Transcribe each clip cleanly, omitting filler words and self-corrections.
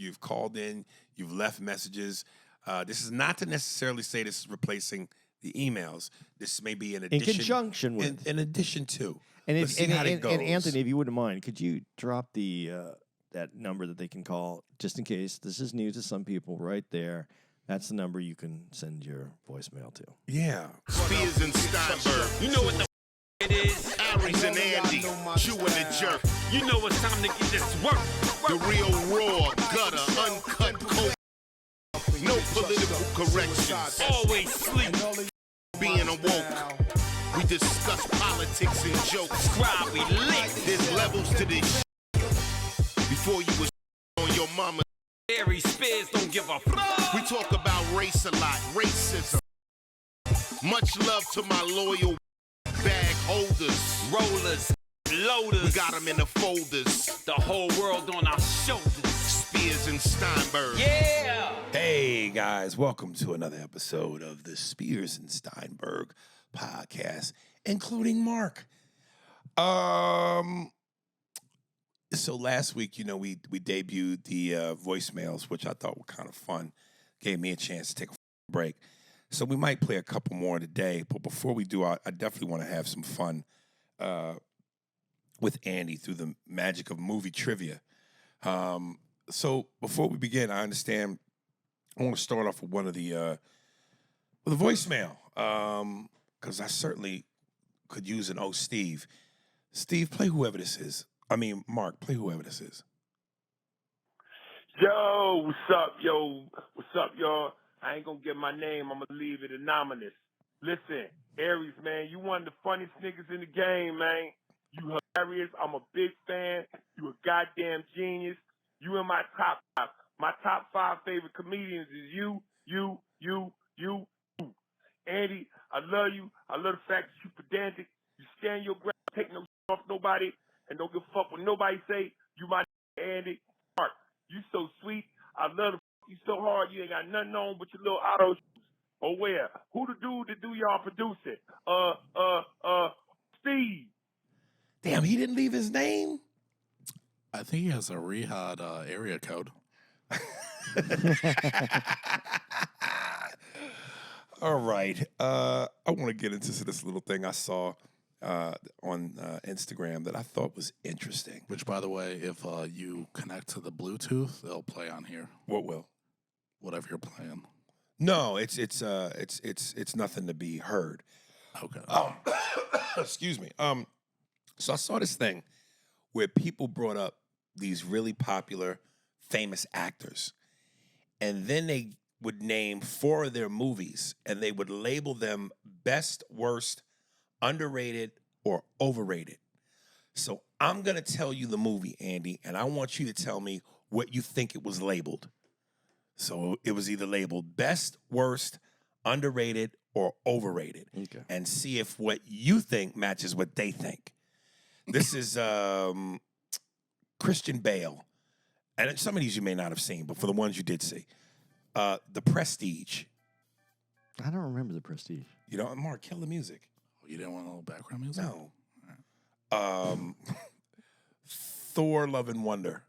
You've called in. You've left messages. This is not to necessarily say this is replacing the emails. This may be an addition. In conjunction with. In addition to. And, Let's see how it goes. And Anthony, if you wouldn't mind, could you drop the that number that they can call, just in case this is new to some people right there. That's the number you can send your voicemail to. Yeah. Spears and Steinberg. You know what the it is? Aries and Andy. Chew and the jerk. You know it's time to get this work. The real raw, gutter, uncut, cold. No political corrections. Always sleep. Being awoke. We discuss politics and jokes. Scribe, we lit. There's levels to this shit. Before you was on your mama. Aries Spears don't give a fuck. We talk about race a lot, racism. Much love to my loyal bag holders, rollers, loaders. We got them in the folders. The whole world on our shoulders. Spears and Steinberg. Yeah! Hey, guys. Welcome to another episode of the Spears and Steinberg podcast, including Mark. So last week, we debuted the voicemails, which I thought were kind of fun. Gave me a chance to take a break. So we might play a couple more today. But before we do, I definitely want to have some fun with Andy through the magic of movie trivia. So before we begin, I understand I want to start off with one of the with a voicemail because I certainly could use an Steve. Steve, play whoever this is. Mark, play whoever this is. Yo, what's up, yo? What's up, y'all? I ain't gonna get my name. I'm gonna leave it anonymous. Listen, Aries, man, you one of the funniest niggas in the game, man. You hilarious. I'm a big fan. You a goddamn genius. You in my top five. My top 5 favorite comedians is you. Andy, I love you. I love the fact that you pedantic. You stand your ground, take no shit off nobody, and don't give a fuck what nobody say. You my Andy. Mark, you so sweet. I love you so hard. You ain't got nothing on but your little auto shoes. Oh, where? Who the dude that do y'all producing? Steve. Damn, he didn't leave his name? I think he has a Riyadh area code. All right. I want to get into this little thing I saw on Instagram that I thought was interesting. Which, by the way, if you connect to the Bluetooth, they'll play on here. What will? Whatever you're playing. No, it's nothing to be heard. Okay. Excuse me. So I saw this thing where people brought up these really popular, famous actors, and then they would name 4 of their movies, and they would label them best, worst, underrated, or overrated. So I'm going to tell you the movie, Andy, and I want you to tell me what you think it was labeled. So it was either labeled best, worst, underrated, or overrated. Okay. And see if what you think matches what they think. This is Christian Bale. And some of these you may not have seen, but for the ones you did see. The Prestige. I don't remember The Prestige. You know, Mark, kill the music. You didn't want a little background music? No. Thor, Love and Wonder.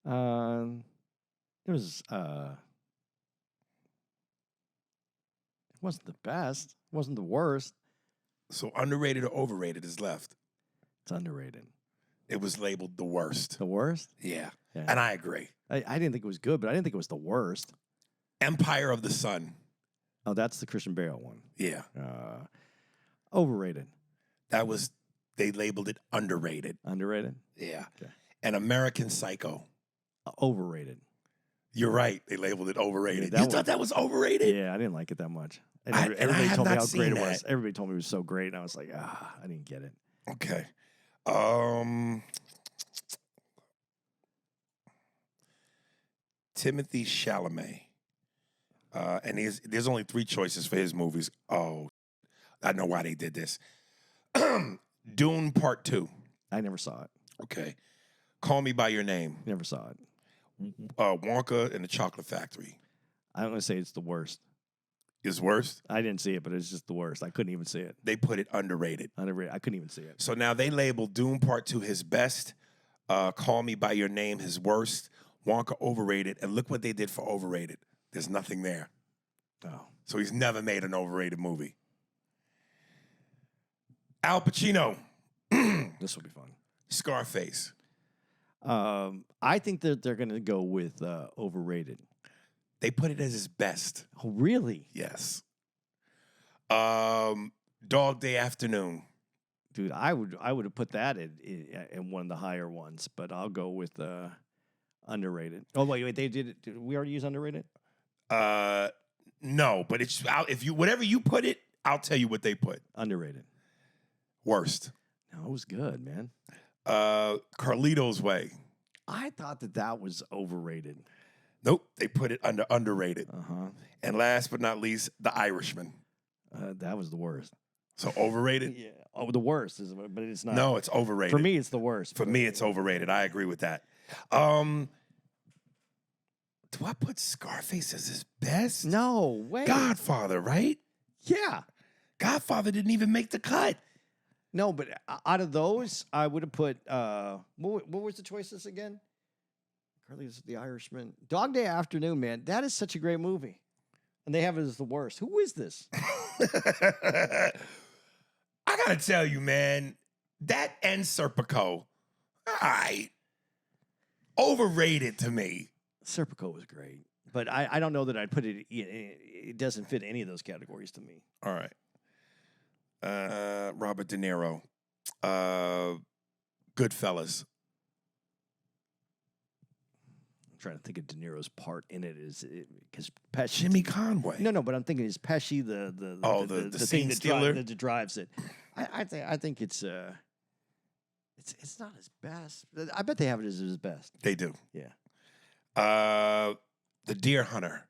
It was. It wasn't the best. It wasn't the worst. So underrated or overrated is left. It's underrated. It was labeled the worst. The worst? Yeah. Yeah. And I agree. I didn't think it was good, but I didn't think it was the worst. Empire of the Sun. Oh, that's the Christian Bale one. Yeah. Overrated. They labeled it underrated. Underrated? Yeah. Okay. And American Psycho. Overrated. You're right. They labeled it overrated. Yeah, You thought that was overrated? Yeah, I didn't like it that much. Everybody told me how great it that. was. Everybody told me it was so great, and I was like, I didn't get it. Okay. Timothy Chalamet. And there's only 3 choices for his movies. Oh, I know why they did this. Dune Part 2. I never saw it. Okay. Call Me By Your Name. Never saw it. Wonka and the Chocolate Factory. I'm going to say it's the worst. Is worst? I didn't see it, but it's just the worst. I couldn't even see it. They put it underrated. Underrated. I couldn't even see it. So now they label Dune Part 2 his best, Call Me By Your Name his worst, Wonka overrated, and look what they did for Overrated. There's nothing there. Oh. So he's never made an overrated movie. Al Pacino, This will be fun. Scarface. I think that they're going to go with Overrated. They put it as his best. Oh, really? Yes. Dog Day Afternoon. Dude, I would have put that in one of the higher ones, but I'll go with underrated. Oh wait, they did it. Did we already use underrated? No, but it's if you whatever you put it, I'll tell you what they put. Underrated. Worst. No, it was good, man. Carlito's Way. I thought that was overrated. Nope, they put it under underrated. Uh-huh. And last but not least, The Irishman. That was the worst. So overrated? Yeah. Oh, the worst is, but it's not. No, it's overrated. For me, it's the worst. For me, it's overrated. I agree with that. Do I put Scarface as his best? No way. Godfather, right? Yeah. Godfather didn't even make the cut. No, but out of those, I would have put what was the choices again? Carly's The Irishman. Dog Day Afternoon, man. That is such a great movie. And they have it as the worst. Who is this? I gotta tell you, man, that and Serpico, all right, overrated to me. Serpico was great. But I don't know that I'd put it. It doesn't fit any of those categories to me. All right. Robert De Niro. Goodfellas. I'm trying to think of De Niro's part in it because Jimmy Conway. No, but I'm thinking is Pesci the the thing scene that, stealer? that drives it. I think it's not his best. I bet they have it as his best. They do. Yeah. The Deer Hunter.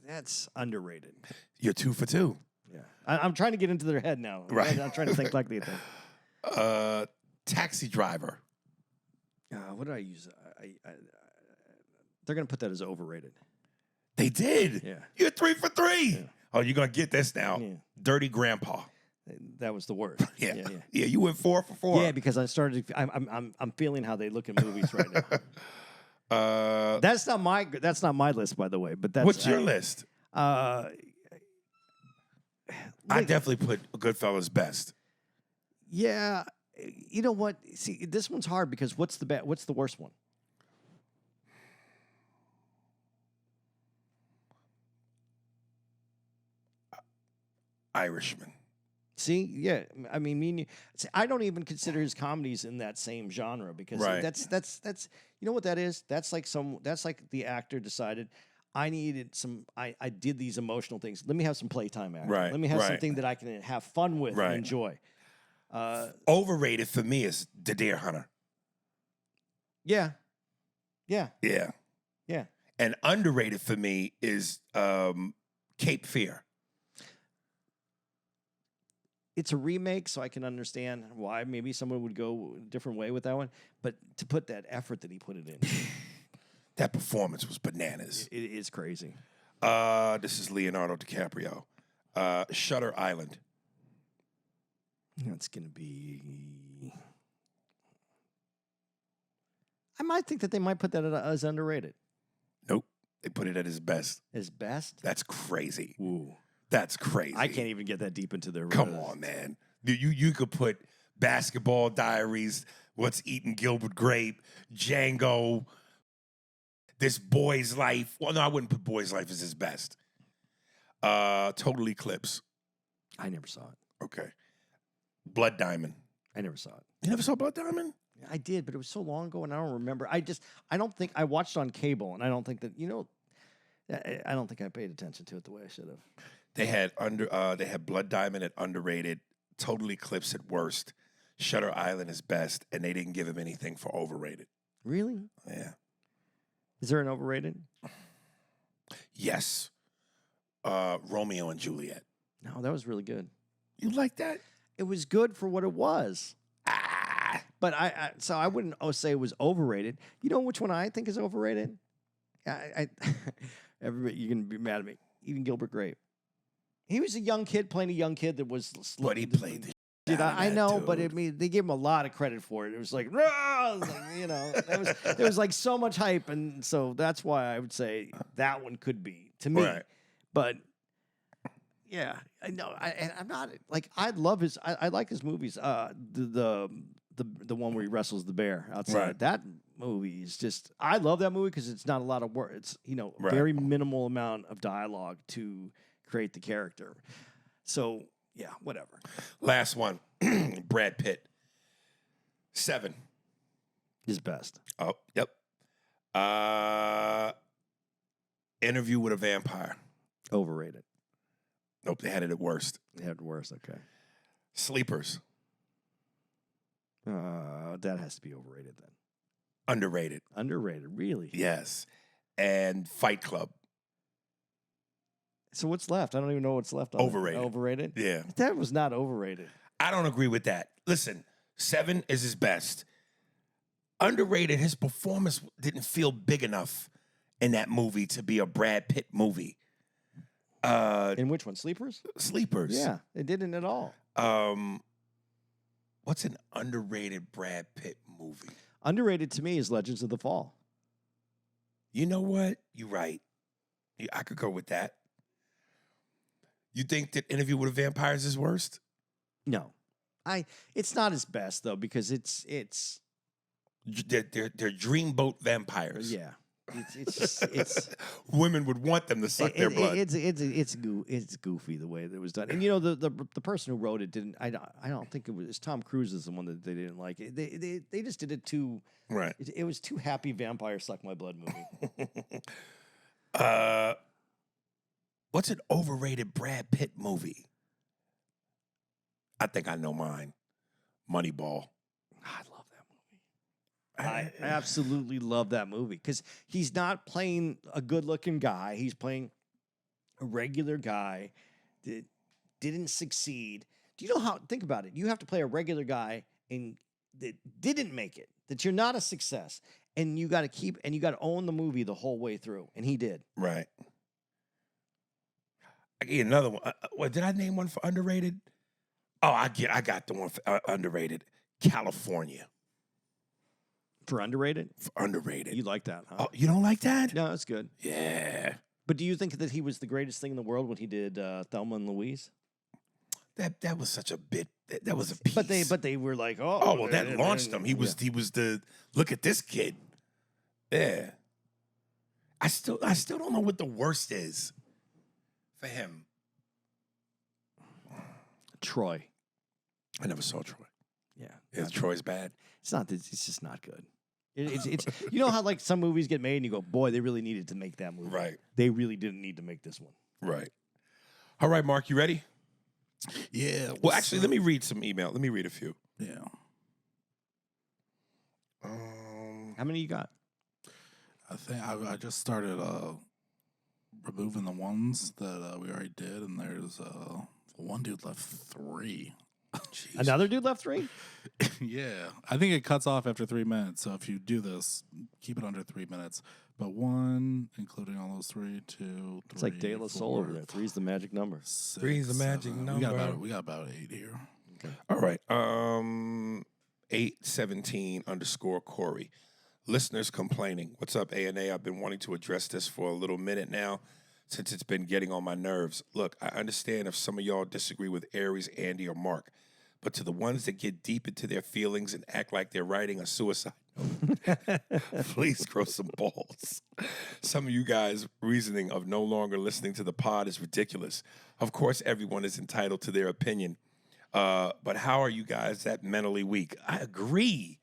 That's underrated. You're 2 for 2. Yeah, I'm trying to get into their head now. Right. I'm trying to think like they think. Taxi Driver. What did I use? They're gonna put that as overrated. They did. Yeah. You're 3 for 3. Yeah. Oh, you're gonna get this now. Yeah. Dirty Grandpa. That was the worst. Yeah. You went 4 for 4. Yeah, because I started. I'm feeling how they look in movies right now. That's not my list, by the way. But that's what's your list? I Like- definitely put Goodfellas best. Yeah, you know what? See, this one's hard because what's the worst one? Irishman. See, yeah, I mean, me and you. See, I don't even consider his comedies in that same genre because Right. that's you know what that is? That's like the actor decided I needed some. I did these emotional things. Let me have some playtime acting. Right, Let me have right. something that I can have fun with Right. and enjoy. Overrated for me is The Deer Hunter. Yeah, yeah, Yeah. yeah. And underrated for me is Cape Fear. It's a remake, so I can understand why maybe someone would go a different way with that one. But to put that effort that he put it in, That performance was bananas. it is crazy. This is Leonardo DiCaprio. Shutter Island. That's gonna be. I might think that they might put that as underrated. Nope. They put it at his best. His best. That's crazy. Ooh. That's crazy. I can't even get that deep into their. Come on, man. You could put Basketball Diaries, What's Eating Gilbert Grape, Django, This Boy's Life. Well, no, I wouldn't put Boy's Life as his best. Total Eclipse. I never saw it. Okay. Blood Diamond. I never saw it. You never saw Blood Diamond? I did, but it was so long ago, and I don't remember. I don't think I watched on cable, and I don't think that I don't think I paid attention to it the way I should have. They had Blood Diamond at underrated, Total Eclipse at worst, Shutter Island is best, and they didn't give him anything for overrated. Really? Yeah. Is there an overrated? Yes. Romeo and Juliet. No, that was really good. You like that? It was good for what it was. Ah. But so I wouldn't say it was overrated. You know which one I think is overrated? Everybody, you can be mad at me. Eating Gilbert Grape. He was a young kid playing a young kid that was. But he played the Dude, out of I that know, dude. but they gave him a lot of credit for it. It was like, "Rah!" It was like, there was like so much hype, and so that's why I would say that one could be to me. Right. But yeah, I know. I'm not like I love his. I like his movies. The one where he wrestles the bear outside. Right. That movie is just. I love that movie because it's not a lot of work. It's Right. very minimal amount of dialogue to create the character. So yeah, whatever. Last one, Brad Pitt. 7. His best. Oh, yep. Interview with a Vampire. Overrated. Nope, they had it at worst. They had worse. Okay. Sleepers. That has to be overrated then. Underrated. Underrated, really? Yes. And Fight Club. So what's left? I don't even know what's left. On Overrated. Overrated? Yeah. That was not overrated. I don't agree with that. Listen, 7 is his best. Underrated, his performance didn't feel big enough in that movie to be a Brad Pitt movie. In which one? Sleepers? Sleepers. Yeah, it didn't at all. What's an underrated Brad Pitt movie? Underrated to me is Legends of the Fall. You know what? You're right. I could go with that. You think that Interview with a Vampire is his worst? No. It's not his best though because it's They're dreamboat vampires. yeah. It's Women would want them to suck their blood. It's goofy the way that it was done. And the person who wrote it didn't. I don't think it was Tom Cruise is the one that they didn't like. They just did it too. Right. It was too happy vampire suck my blood movie. What's an overrated Brad Pitt movie? I think I know mine. Moneyball. I love that movie. I absolutely love that movie because he's not playing a good-looking guy. He's playing a regular guy that didn't succeed. Do you know how? Think about it. You have to play a regular guy and that didn't make it. That you're not a success, and you got to own the movie the whole way through, and he did. Right. I get another one. What did I name one for underrated? Oh, I got the one for underrated. California. For underrated? For underrated. You like that, huh? Oh, you don't like that? No, it's good. Yeah. But do you think that he was the greatest thing in the world when he did Thelma and Louise? That was such a bit. That was a piece. But they were like, oh. Oh well, that launched him. He was the look at this kid. Yeah. I still don't know what the worst is for him. Troy. I never saw Troy. Yeah. Is Troy's bad? It's not. It's just not good. It's you know how like some movies get made and you go, boy, they really needed to make that movie. Right. They really didn't need to make this one. Right. All right, Mark, you ready? Yeah. Well, actually, let me read some email. Let me read a few. Yeah. How many you got? I think I just started removing the ones that we already did, and there's one dude left 3. Jeez. Another dude left 3? Yeah. I think it cuts off after 3 minutes. So if you do this, keep it under 3 minutes. But 1, including all those 3, 2, 3. It's like De La Soul over there. 3's the magic number. 6, 3's the magic 7. number. We got about 8 here. Okay. All right. 817_Corey. Listeners complaining. What's up, A&A? I've been wanting to address this for a little minute now since it's been getting on my nerves. Look, I understand if some of y'all disagree with Aries, Andy, or Mark, but to the ones that get deep into their feelings and act like they're writing a suicide note, please grow some balls. Some of you guys' reasoning of no longer listening to the pod is ridiculous. Of course, everyone is entitled to their opinion, but how are you guys that mentally weak? I agree.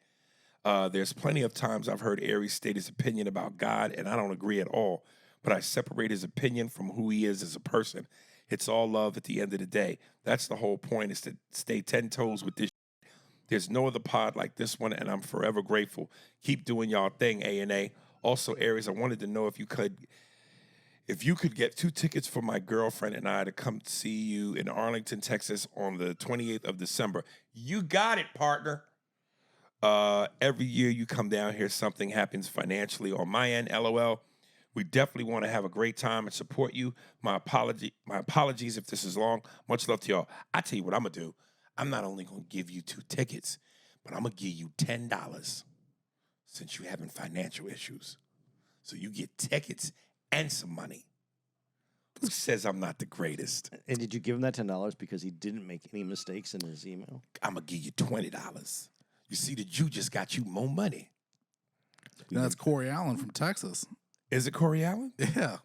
There's plenty of times I've heard Aries state his opinion about God, and I don't agree at all. But I separate his opinion from who he is as a person. It's all love at the end of the day. That's the whole point, is to stay 10 toes with this shit. There's no other pod like this one, and I'm forever grateful. Keep doing y'all thing, A&A. Also, Aries, I wanted to know if you could get 2 tickets for my girlfriend and I to come see you in Arlington, Texas on the 28th of December. You got it, partner. Every year you come down here, something happens financially on my end, LOL. We definitely want to have a great time and support you. My apologies if this is long. Much love to y'all. I tell you what I'm gonna do. I'm not only gonna give you 2 tickets, but I'm gonna give you $10 since you're having financial issues. So you get tickets and some money. Who says I'm not the greatest? And did you give him that $10 because he didn't make any mistakes in his email? I'm gonna give you $20. You see, the Jew just got you more money. That's Corey Allen from Texas. Is it Corey Allen? Yeah.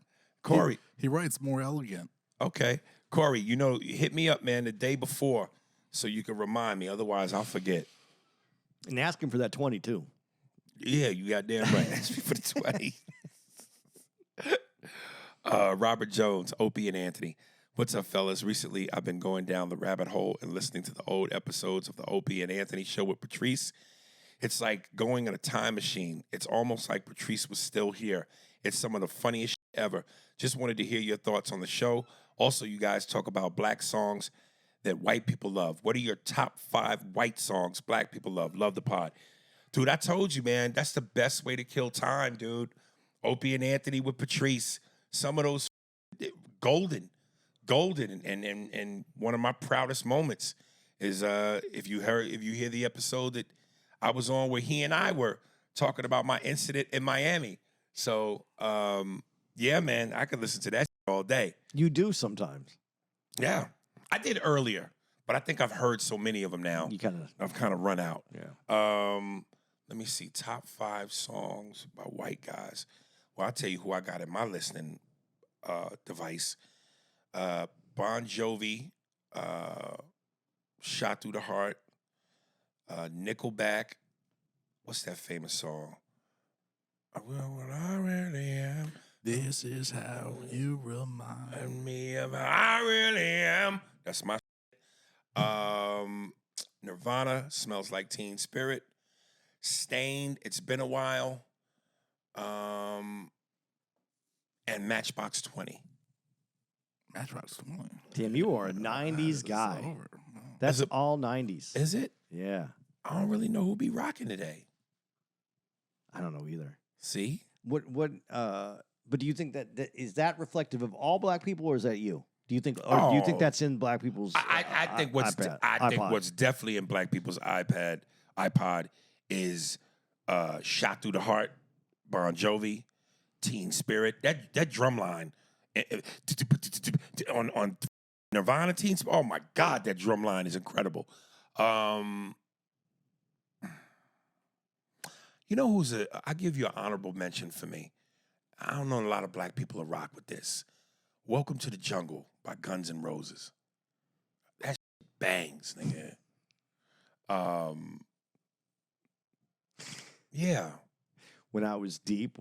Corey. He writes more elegant. Okay. Corey, hit me up, man, the day before so you can remind me. Otherwise, I'll forget. And ask him for that 20 too. Yeah, you got damn right. Ask me for the 20. Robert Jones, Opie and Anthony. What's up, fellas? Recently, I've been going down the rabbit hole and listening to the old episodes of the Opie and Anthony show with Patrice. It's like going in a time machine. It's almost like Patrice was still here. It's some of the funniest shit ever. Just wanted to hear your thoughts on the show. Also, you guys talk about black songs that white people love. What are your top 5 white songs black people love? Love the pod. Dude, I told you, man, that's the best way to kill time, dude. Opie and Anthony with Patrice. Some of those golden. And one of my proudest moments is if you hear the episode that I was on where he and I were talking about my incident in Miami. So, yeah, man, I could listen to that all day. You do sometimes. Yeah. I did earlier, but I think I've heard so many of them now. I've kind of run out. Yeah. Let me see. Top 5 songs by white guys. Well, I'll tell you who I got in my listening device. Bon Jovi, Shot Through the Heart, Nickelback. What's that famous song? I will what I really am. This is how you remind Me of how I really am. That's my Nirvana, Smells Like Teen Spirit. Stained, It's Been a While. And Matchbox 20. Matchbox 20. Damn, you are a 90s guy. That's all 90s. Is it? Yeah. I don't really know who be rocking today. I don't know either. See? But do you think that is that reflective of all black people, or is that you? Do you think that's in black people's I think what's iPod? what's definitely in black people's iPod is Shot Through the Heart, Bon Jovi, Teen Spirit. That drum line on Nirvana Teen Spirit. Oh my God, that drum line is incredible. You know who's I give you an honorable mention for me. I don't know a lot of black people who rock with this. Welcome to the Jungle by Guns N' Roses. That shit bangs, nigga. Yeah. When I was deep,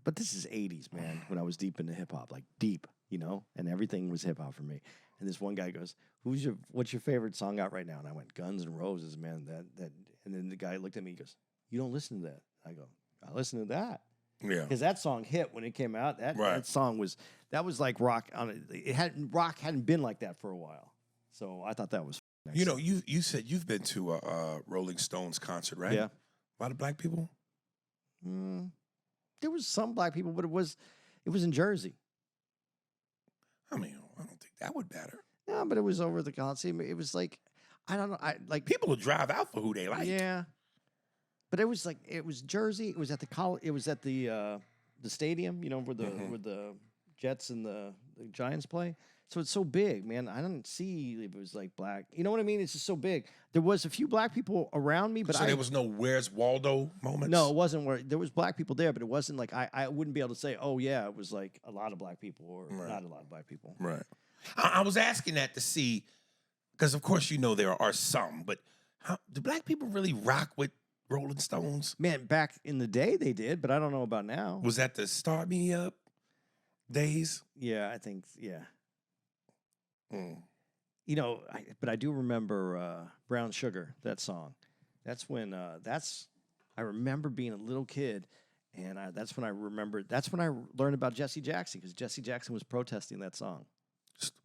but this is 80s, man. When I was deep into hip hop, like deep, and everything was hip hop for me. And this one guy goes, "What's your favorite song out right now?" And I went, "Guns N' Roses, man." That. And then the guy looked at me, he goes, "You don't listen to that?" I go, "I listen to that." Yeah. Because that song hit when it came out. That song was like rock on it. Rock hadn't been like that for a while. So I thought that was nice. You said you've been to a Rolling Stones concert, right? Yeah. A lot of black people? There was some black people, but it was in Jersey. I mean, I don't think that would matter. Yeah, but it was over the Coliseum. It was like, I don't know. People will drive out for who they like. Yeah. But it was Jersey. It was at the stadium, where the Jets and the Giants play. So it's so big, man. I didn't see if it was like black. You know what I mean? It's just so big. There was a few black people around me, but there was no Where's Waldo moments? No, it wasn't where there was black people there, but it wasn't like I wouldn't be able to say, oh yeah, it was like a lot of black people or not a lot of black people. Right. I was asking that to see, because of course there are some, but do black people really rock with Rolling Stones? Man, back in the day they did, but I don't know about now. Was that the Start Me Up days? Yeah, I think, yeah. But I do remember Brown Sugar, that song. That's when, I remember being a little kid, and that's when I learned about Jesse Jackson, because Jesse Jackson was protesting that song.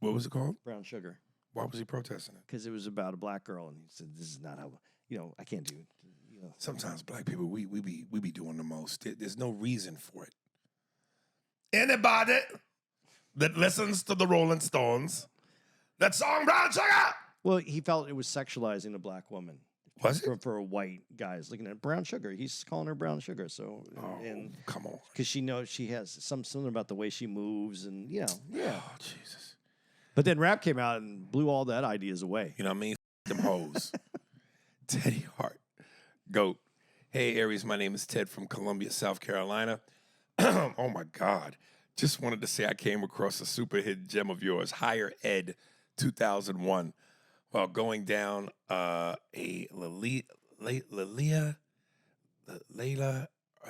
What was it called? Brown Sugar. Why was he protesting it? Because it was about a black girl, and he said, "This is not how, I can't do it." Sometimes black people, we be doing the most. There's no reason for it. Anybody that listens to the Rolling Stones, that song Brown Sugar. Well, he felt it was sexualizing a black woman. Was it? For a white guy's looking at brown sugar. He's calling her brown sugar. So, and Come on. because she knows she has something about the way she moves, and yeah. Oh, Jesus. But then rap came out and blew all that ideas away. You know what I mean? Them hoes. Teddy Hart. GOAT. Hey, Aries, my name is Ted from Columbia, South Carolina. Oh, my God. Just wanted to say I came across a super hit gem of yours, Higher Ed 2001, while going down a Layla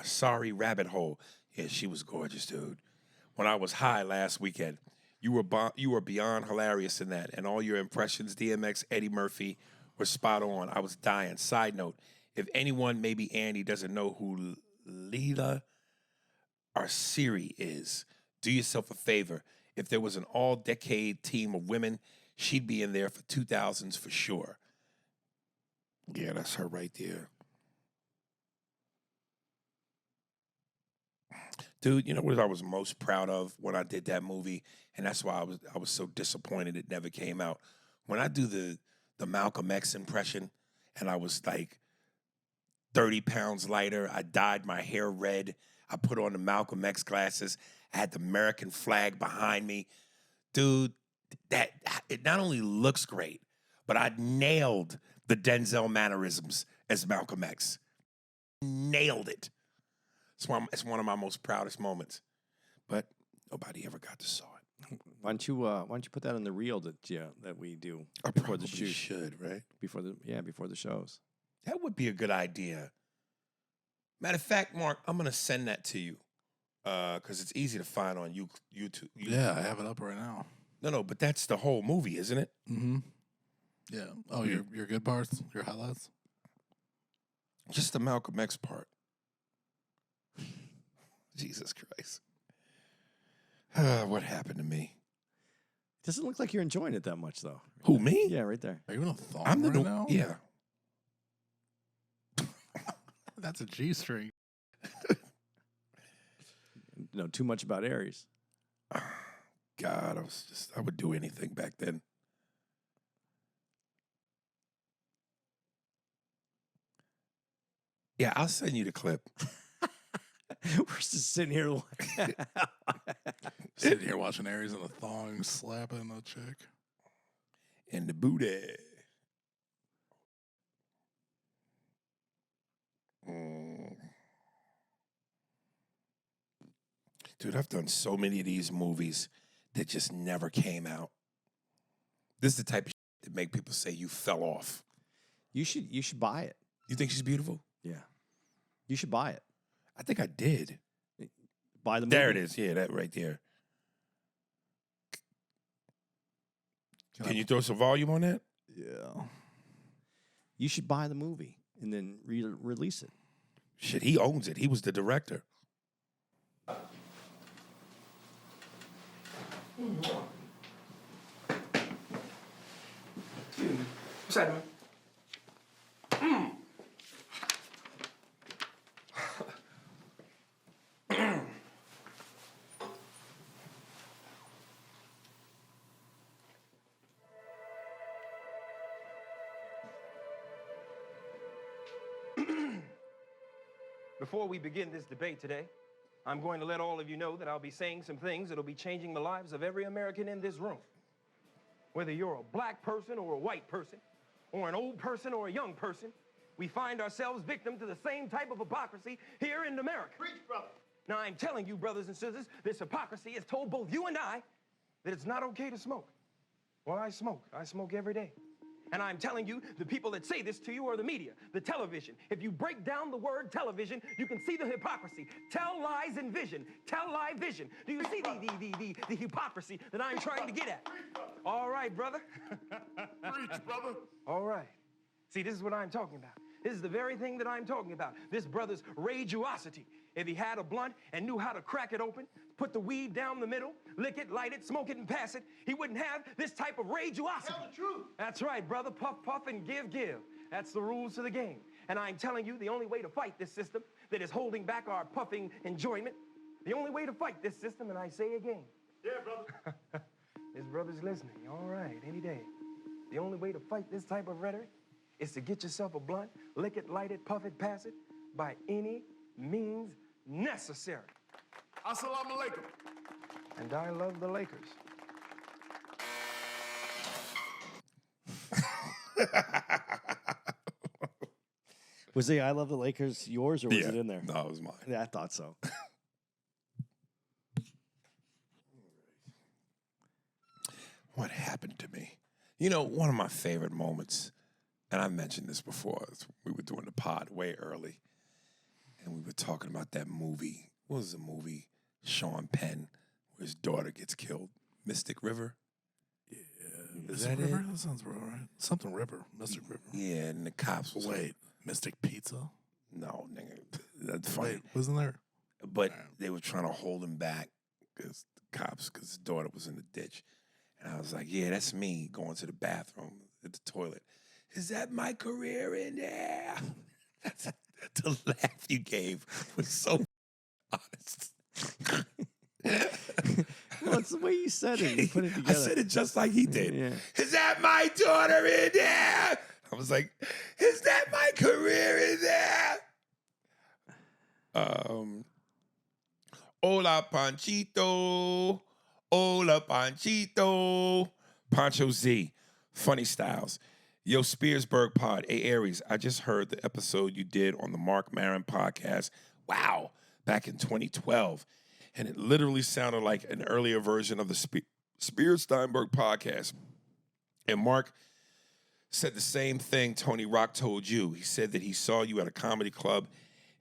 sorry rabbit hole. Yeah, she was gorgeous, dude. When I was high last weekend, you were beyond hilarious in that, and all your impressions, DMX, Eddie Murphy, were spot on. I was dying. Side note, if anyone, maybe Andy, doesn't know who Leela or Siri is, do yourself a favor. If there was an all-decade team of women, she'd be in there for 2000s for sure. Yeah, that's her right there. Dude, you know what I was most proud of when I did that movie, and that's why I was so disappointed it never came out. When I do the Malcolm X impression, and I was like 30 pounds lighter, I dyed my hair red, I put on the Malcolm X glasses, I had the American flag behind me. Dude, that it not only looks great, but I nailed the Denzel mannerisms as Malcolm X. Nailed it. It's one of my most proudest moments, but nobody ever got to saw it. Why don't you put that in the reel that we do I before probably the shoot? should, right? Before the shows. That would be a good idea. Matter of fact, Mark, I'm gonna send that to you because it's easy to find on YouTube. Yeah, I have it up right now. No, but that's the whole movie, isn't it? Mm-hmm. Yeah. Oh, your good parts, your highlights. Just the Malcolm X part. Jesus Christ. What happened to me? Doesn't look like you're enjoying it that much, though. Who, me? Yeah, right there. Are you in a thong I'm the right now? Yeah. That's a G-string. Know too much about Aries. God, I would do anything back then. Yeah, I'll send you the clip. We're just sitting here. Sitting here watching Aries in a thong slapping a chick. In the booty. Dude, I've done so many of these movies that just never came out. This is the type of shit that make people say you fell off. You should buy it. You think she's beautiful? Yeah. You should buy it. I think I did. Buy the movie. There it is. Yeah, that right there. Can you throw some volume on that? Yeah. You should buy the movie and then release it. Shit, he owns it. He was the director. What's happening? Before we begin this debate today, I'm going to let all of you know that I'll be saying some things that'll be changing the lives of every American in this room. Whether you're a black person or a white person, or an old person or a young person, we find ourselves victim to the same type of hypocrisy here in America. Preach, brother. Now, I'm telling you, brothers and sisters, this hypocrisy has told both you and I that it's not okay to smoke. Well, I smoke. I smoke every day. And I'm telling you, the people that say this to you are the media, the television. If you break down the word television, you can see the hypocrisy. Tell lies in vision. Tell lie vision. Do you see the hypocrisy that I'm trying to get at? All right, brother. Preach, brother. All right. See, this is what I'm talking about. This is the very thing that I'm talking about. This brother's rageosity. If he had a blunt and knew how to crack it open, put the weed down the middle, lick it, light it, smoke it, and pass it, he wouldn't have this type of rageosity. Tell the truth. That's right, brother. Puff, puff, and give, give. That's the rules of the game. And I'm telling you, the only way to fight this system that is holding back our puffing enjoyment The only way to fight this system, and I say again. Yeah, brother. His brother's listening. All right, any day. The only way to fight this type of rhetoric is to get yourself a blunt, lick it, light it, puff it, pass it, by any means necessary. Assalamu alaikum. And I love the Lakers. Was the I Love the Lakers yours or was it in there? No, it was mine. Yeah, I thought so. What happened to me? You know, one of my favorite moments, and I mentioned this before, we were doing the pod way early, and we were talking about that movie. What was the movie? Sean Penn, where his daughter gets killed. Mystic River? Yeah. Is that River? it? That sounds about right. Something River. Mystic River. Yeah, and the cops was Wait, Mystic Pizza? no, nigga, that's funny. Wait, wasn't there? But they were trying to hold him back because his daughter was in the ditch. And I was like, yeah, that's me going to the bathroom at the toilet. Is that my career in there? The laugh you gave was so honest. Well, it's the way you said it. You put it I together. said it just like he did. Yeah. Is that my daughter in there? I was like, is that my career in there? Hola, Panchito. Hola, Panchito. Pancho Z. Funny Styles. Yo, Spearsburg Pod. Hey, Aries, I just heard the episode you did on the Mark Maron podcast. Wow. Back in 2012. And it literally sounded like an earlier version of the Spears Steinberg podcast. And Mark said the same thing Tony Rock told you. He said that he saw you at a comedy club,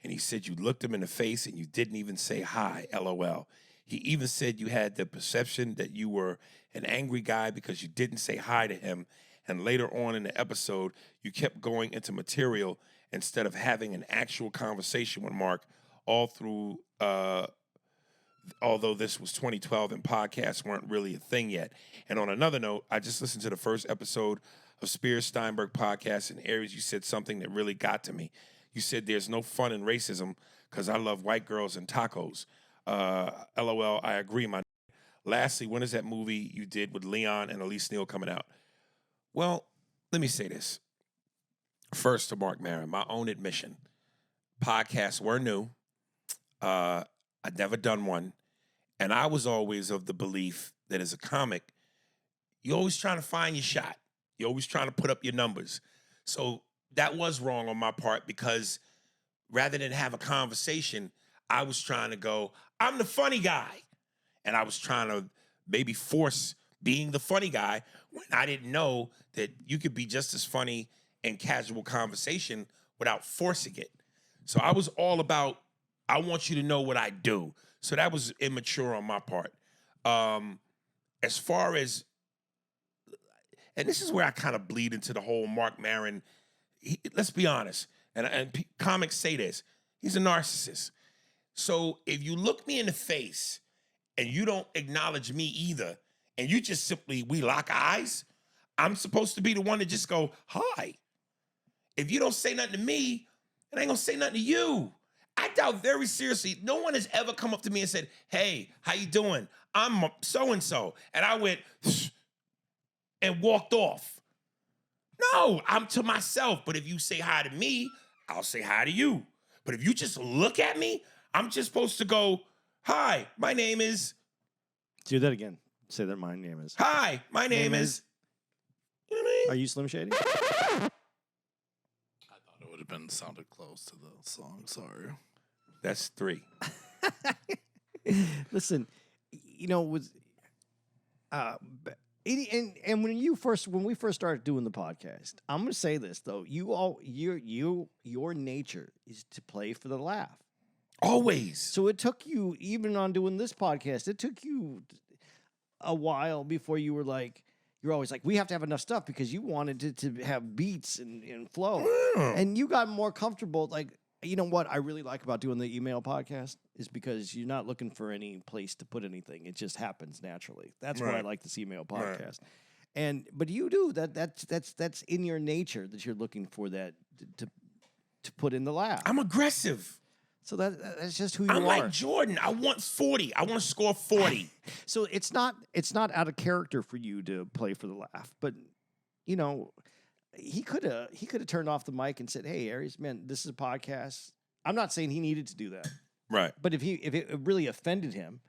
and he said you looked him in the face and you didn't even say hi, LOL. He even said you had the perception that you were an angry guy because you didn't say hi to him. And later on in the episode, you kept going into material instead of having an actual conversation with Mark all through, although this was 2012 and podcasts weren't really a thing yet. And on another note, I just listened to the first episode of Spears Steinberg podcast, and Aries, you said something that really got to me. You said there's no fun in racism because I love white girls and tacos. LOL, I agree, my. Lastly, when is that movie you did with Leon and Elise Neal coming out? Well, let me say this. First to Mark Maron, my own admission. Podcasts were new. I'd never done one. And I was always of the belief that as a comic, you're always trying to find your shot. You're always trying to put up your numbers. So that was wrong on my part because rather than have a conversation, I was trying to go, I'm the funny guy. And I was trying to maybe force being the funny guy when I didn't know that you could be just as funny in casual conversation without forcing it. So I was all about, I want you to know what I do. So that was immature on my part. As far as, and this is where I kind of bleed into the whole Mark Maron, let's be honest, and comics say this, he's a narcissist. So if you look me in the face and you don't acknowledge me either, and you just simply, we lock eyes, I'm supposed to be the one to just go, hi. If you don't say nothing to me, it ain't gonna say nothing to you. I doubt very seriously, no one has ever come up to me and said, hey, how you doing? I'm so-and-so. And I went, and walked off. No, I'm to myself. But if you say hi to me, I'll say hi to you. But if you just look at me, I'm just supposed to go, hi, my name is. Do that again. Say that my name is. Hi, my name is. You know what I Are mean? you Slim Shady? I thought it would have been sounded close to the song. Sorry. That's 3. Listen, you know, with and when we first started doing the podcast, I'm gonna say this though, your nature is to play for the laugh. Always. So it took you, even on doing this podcast, it took you a while before you were like, you're always like, we have to have enough stuff because you wanted to have beats and flow. And you got more comfortable. Like, you know what I really like about doing the email podcast is because you're not looking for any place to put anything. It just happens naturally. That's why I like this email podcast. But you do that's in your nature that you're looking for that to put in the laugh. I'm aggressive. So that's just who you I'm are. like Jordan. I want 40. I want to score 40. So it's not out of character for you to play for the laugh, but you know, he could have turned off the mic and said, "Hey, Aries, man, this is a podcast." I'm not saying he needed to do that, Right. but if it really offended him,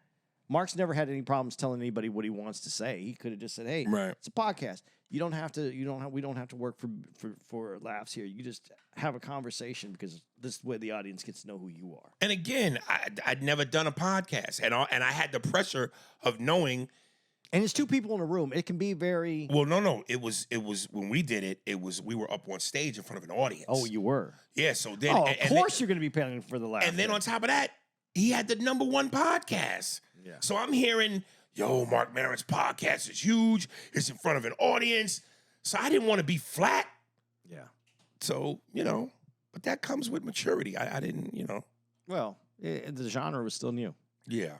Mark's never had any problems telling anybody what he wants to say. He could have just said, "Hey, Right. it's a podcast. We don't have to work for laughs here. You just have a conversation because this is the way the audience gets to know who you are." And again, I'd never done a podcast, and I had the pressure of knowing. And it's two people in a room. It can be very. Well, no. It was when we did it. We were up on stage in front of an audience. Oh, you were. Yeah. So then, Oh, of course you're going to be paying for the laugh. And then on top of that, he had the #1 podcast. Yeah. So I'm hearing, yo, Mark Maron's podcast is huge. It's in front of an audience. So I didn't want to be flat. Yeah. So, but that comes with maturity. I didn't, Well, the genre was still new. Yeah.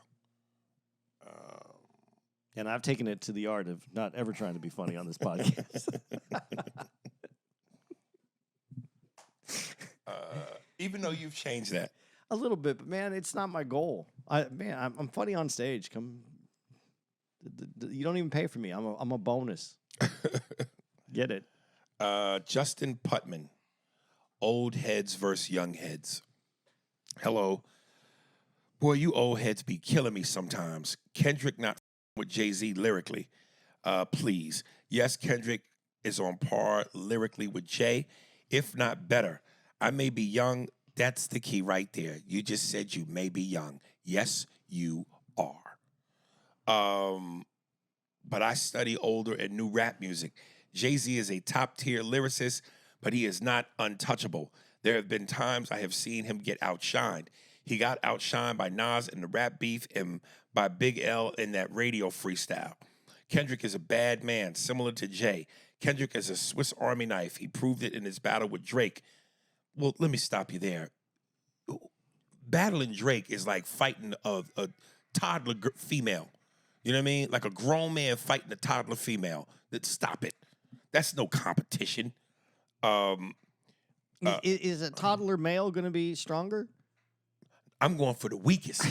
And I've taken it to the art of not ever trying to be funny on this podcast. Even though you've changed that. A little bit, but man, it's not my goal. I'm funny on stage. You don't even pay for me. I'm a bonus. Get it? Justin Putman, old heads versus young heads. Hello. Boy, you old heads be killing me sometimes. Kendrick not with Jay-Z lyrically. Please. Yes, Kendrick is on par lyrically with Jay, if not better. I may be young. That's the key right there. You just said you may be young. Yes, you are. But I study older and new rap music. Jay-Z is a top-tier lyricist, but he is not untouchable. There have been times I have seen him get outshined. He got outshined by Nas in the rap beef and by Big L in that radio freestyle. Kendrick is a bad man, similar to Jay. Kendrick is a Swiss Army knife. He proved it in his battle with Drake. Well, let me stop you there. Battling Drake is like fighting a toddler female. You know what I mean? Like a grown man fighting a toddler female. Stop it. That's no competition. Is a toddler male going to be stronger? I'm going for the weakest.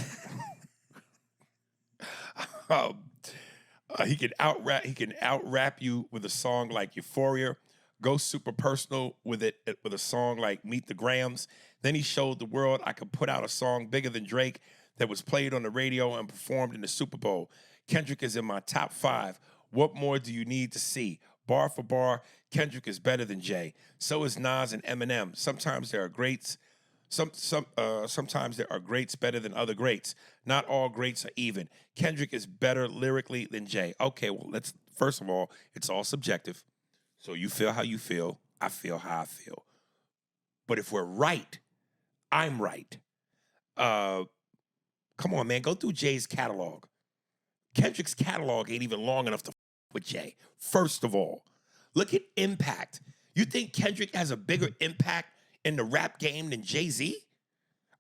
He can out rap you with a song like Euphoria. Go super personal with it with a song like Meet the Grams. Then he showed the world I could put out a song bigger than Drake that was played on the radio and performed in the Super Bowl. Kendrick is in my top 5. What more do you need to see? Bar for bar, Kendrick is better than Jay. So is Nas and Eminem. Sometimes there are greats. Sometimes there are greats better than other greats. Not all greats are even. Kendrick is better lyrically than Jay. Okay, well, first of all, it's all subjective. So you feel how you feel. I feel how I feel. But if we're right, I'm right. Come on, man. Go through Jay's catalog. Kendrick's catalog ain't even long enough to with Jay. First of all, look at impact. You think Kendrick has a bigger impact in the rap game than Jay-Z?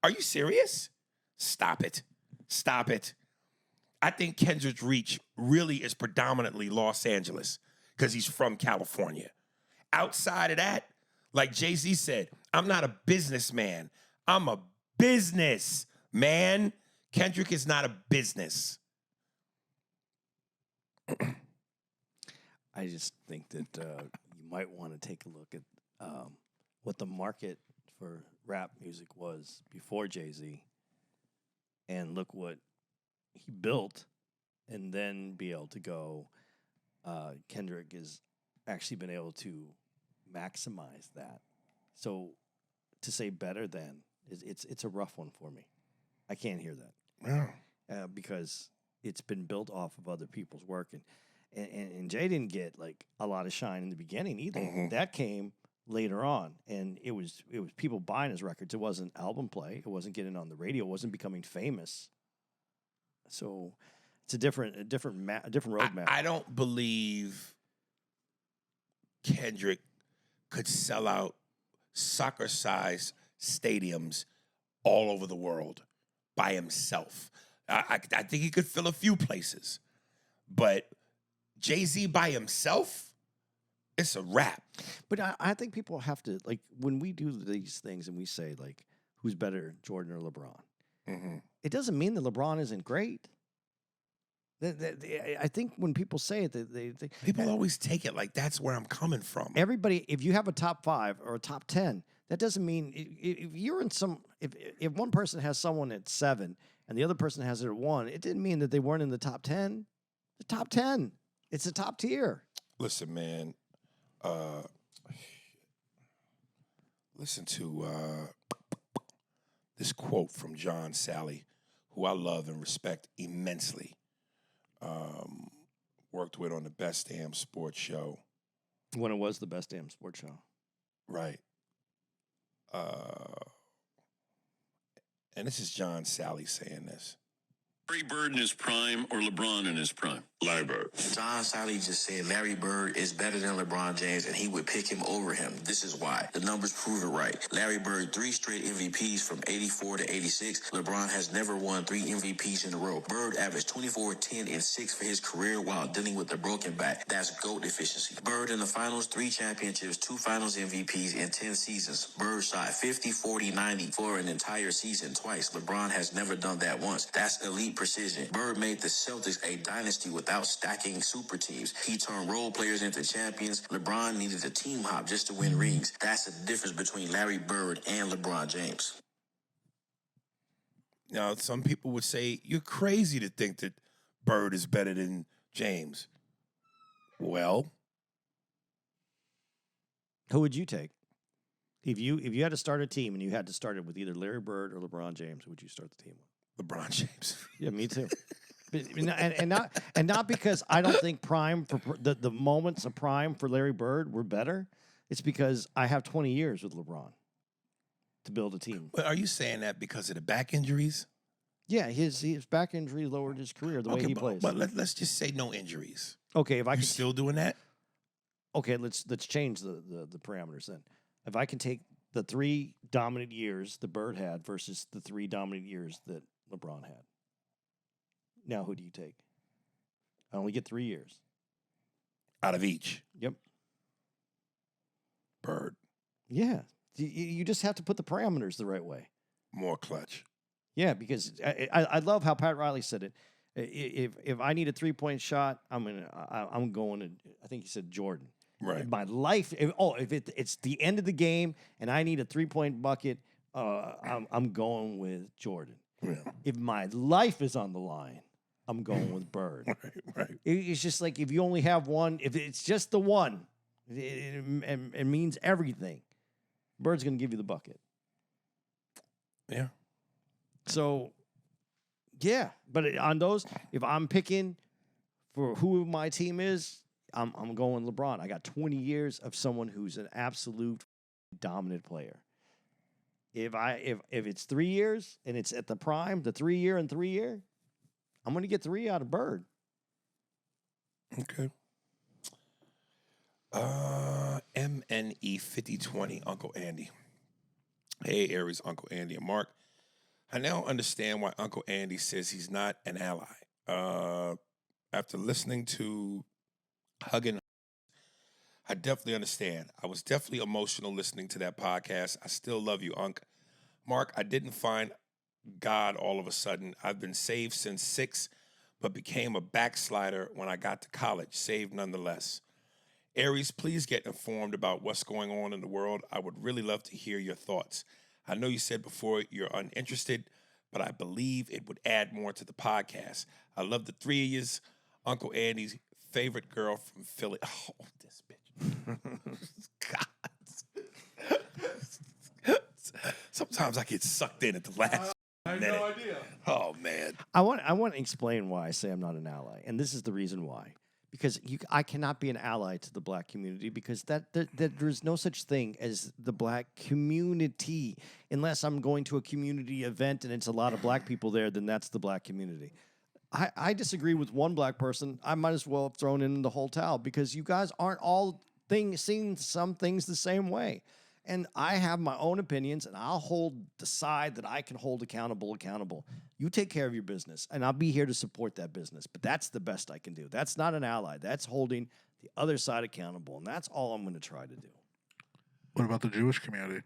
Are you serious? Stop it. Stop it. I think Kendrick's reach really is predominantly Los Angeles because he's from California. Outside of that, like Jay-Z said, I'm not a businessman. I'm a business man. Kendrick is not a business. I just think that you might want to take a look at what the market for rap music was before Jay-Z and look what he built and then be able to go, Kendrick has actually been able to maximize that. So to say better than, it's a rough one for me. I can't hear that. Yeah. Because it's been built off of other people's work. And Jay didn't get like a lot of shine in the beginning either. Mm-hmm. That came later on, and it was people buying his records. It wasn't album play. It wasn't getting on the radio. It wasn't becoming famous. So it's a different roadmap. I don't believe Kendrick could sell out soccer-sized stadiums all over the world by himself. I think he could fill a few places, but Jay-Z by himself, it's a wrap. But I think people have to, like, when we do these things and we say, like, who's better, Jordan or LeBron. Mm-hmm. It doesn't mean that LeBron isn't great. I think when people say it, they People always take it like that's where I'm coming from. everybody, if you have a top 5 or a top 10, that doesn't mean if you're in some, if one person has someone at 7 and the other person has it at 1, it didn't mean that they weren't in the top 10. The top 10, it's a top tier. Listen, man. Listen to this quote from John Sally, who I love and respect immensely. Worked with on the Best Damn Sports Show. When it was the Best Damn Sports Show. Right. And this is John Sally saying this. Larry Bird in his prime or LeBron in his prime? Larry Bird. John Sally just said Larry Bird is better than LeBron James, and he would pick him over him. This is why. The numbers prove it right. Larry Bird, 3 straight MVPs from 84 to 86. LeBron has never won 3 MVPs in a row. Bird averaged 24, 10, and 6 for his career while dealing with a broken back. That's GOAT efficiency. Bird in the finals, 3 championships, 2 finals MVPs in 10 seasons. Bird shot 50, 40, 90 for an entire season twice. LeBron has never done that once. That's elite precision. Bird made the Celtics a dynasty without stacking super teams. He turned role players into champions. LeBron needed a team hop just to win rings. That's the difference between Larry Bird and LeBron James. Now, some people would say, you're crazy to think that Bird is better than James. Well, Who would you take? If you had to start a team and you had to start it with either Larry Bird or LeBron James, who would you start the team with? LeBron James. Yeah, me too. and not because I don't think prime for the moments of prime for Larry Bird were better. It's because I have 20 years with LeBron to build a team. But are you saying that because of the back injuries? Yeah, his back injury lowered his career the way he plays. But let's just say no injuries. Okay, if I You can still doing that? okay, let's change the parameters then. If I can take the 3 dominant years the Bird had versus the 3 dominant years that LeBron had. Now, who do you take? I only get 3 years. Out of each. Yep. Bird. Yeah. You just have to put the parameters the right way. More clutch. Yeah, because I love how Pat Riley said it. If I need a 3-point shot, I'm going to, I think he said Jordan. Right. My life. If it's the end of the game and I need a 3-point bucket, I'm going with Jordan. Yeah. If my life is on the line, I'm going with Bird. Right. It's just like if you only have one, if it's just the one, it means everything. Bird's going to give you the bucket. Yeah. So, yeah. But on those, if I'm picking for who my team is, I'm going LeBron. I got 20 years of someone who's an absolute dominant player. If it's 3 years and it's at the prime, the 3 year and 3 year, I'm going to get 3 out of Bird. Okay. MNE 5020, Uncle Andy. Hey, Aries, Uncle Andy and Mark. I now understand why Uncle Andy says he's not an ally. After listening to Huggin', I definitely understand. I was definitely emotional listening to that podcast. I still love you, Unc. Mark, I didn't find God all of a sudden. I've been saved since 6, but became a backslider when I got to college, saved nonetheless. Aries, please get informed about what's going on in the world. I would really love to hear your thoughts. I know you said before you're uninterested, but I believe it would add more to the podcast. I love the 3 of yous. Uncle Andy's favorite girl from Philly. Oh, this bitch. God. Sometimes I get sucked in at the last minute. no idea. Oh, man. I want to explain why I say I'm not an ally, and this is the reason why. Because I cannot be an ally to the black community because there's no such thing as the black community unless I'm going to a community event and it's a lot of black people there, then that's the black community. I disagree with one black person. I might as well have thrown in the whole towel because you guys aren't all seeing some things the same way. And I have my own opinions, and I'll hold the side that I can hold accountable. You take care of your business, and I'll be here to support that business. But that's the best I can do. That's not an ally. That's holding the other side accountable, and that's all I'm going to try to do. What about the Jewish community?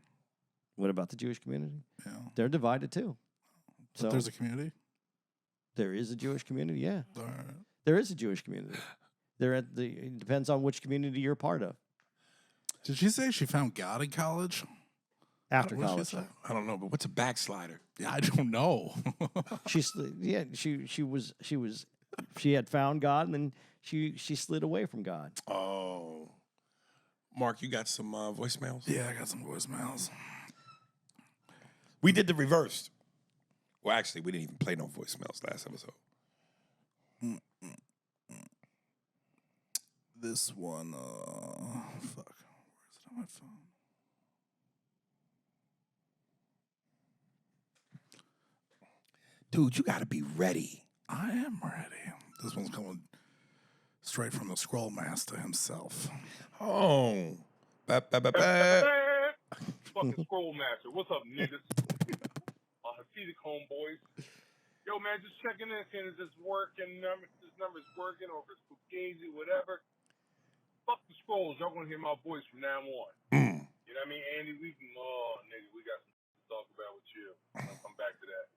What about the Jewish community? Yeah. They're divided too. But there's a community? There is a Jewish community, yeah. All right. There is a Jewish community. It depends on which community you're part of. Did she say she found God in college? After What'd she college. say? I don't know, but what's a backslider? Yeah, I don't know. She had found God and then she slid away from God. Oh. Mark, you got some voicemails? Yeah, I got some voicemails. We did the reverse. Well, actually, we didn't even play no voicemails last episode. This one, fuck. Where's it on my phone? Dude, you got to be ready. I am ready. This one's coming straight from the Scroll Master himself. Oh. Fucking Scroll Master. What's up, niggas? Hasidic homeboys. Yo, man, just checking in, seeing if this working, this number's working, or if it's fugazi, whatever. Fuck the scrolls. Y'all gonna hear my voice from now on. You know what I mean? Andy, nigga, we got some to talk about with you. I'll come back to that.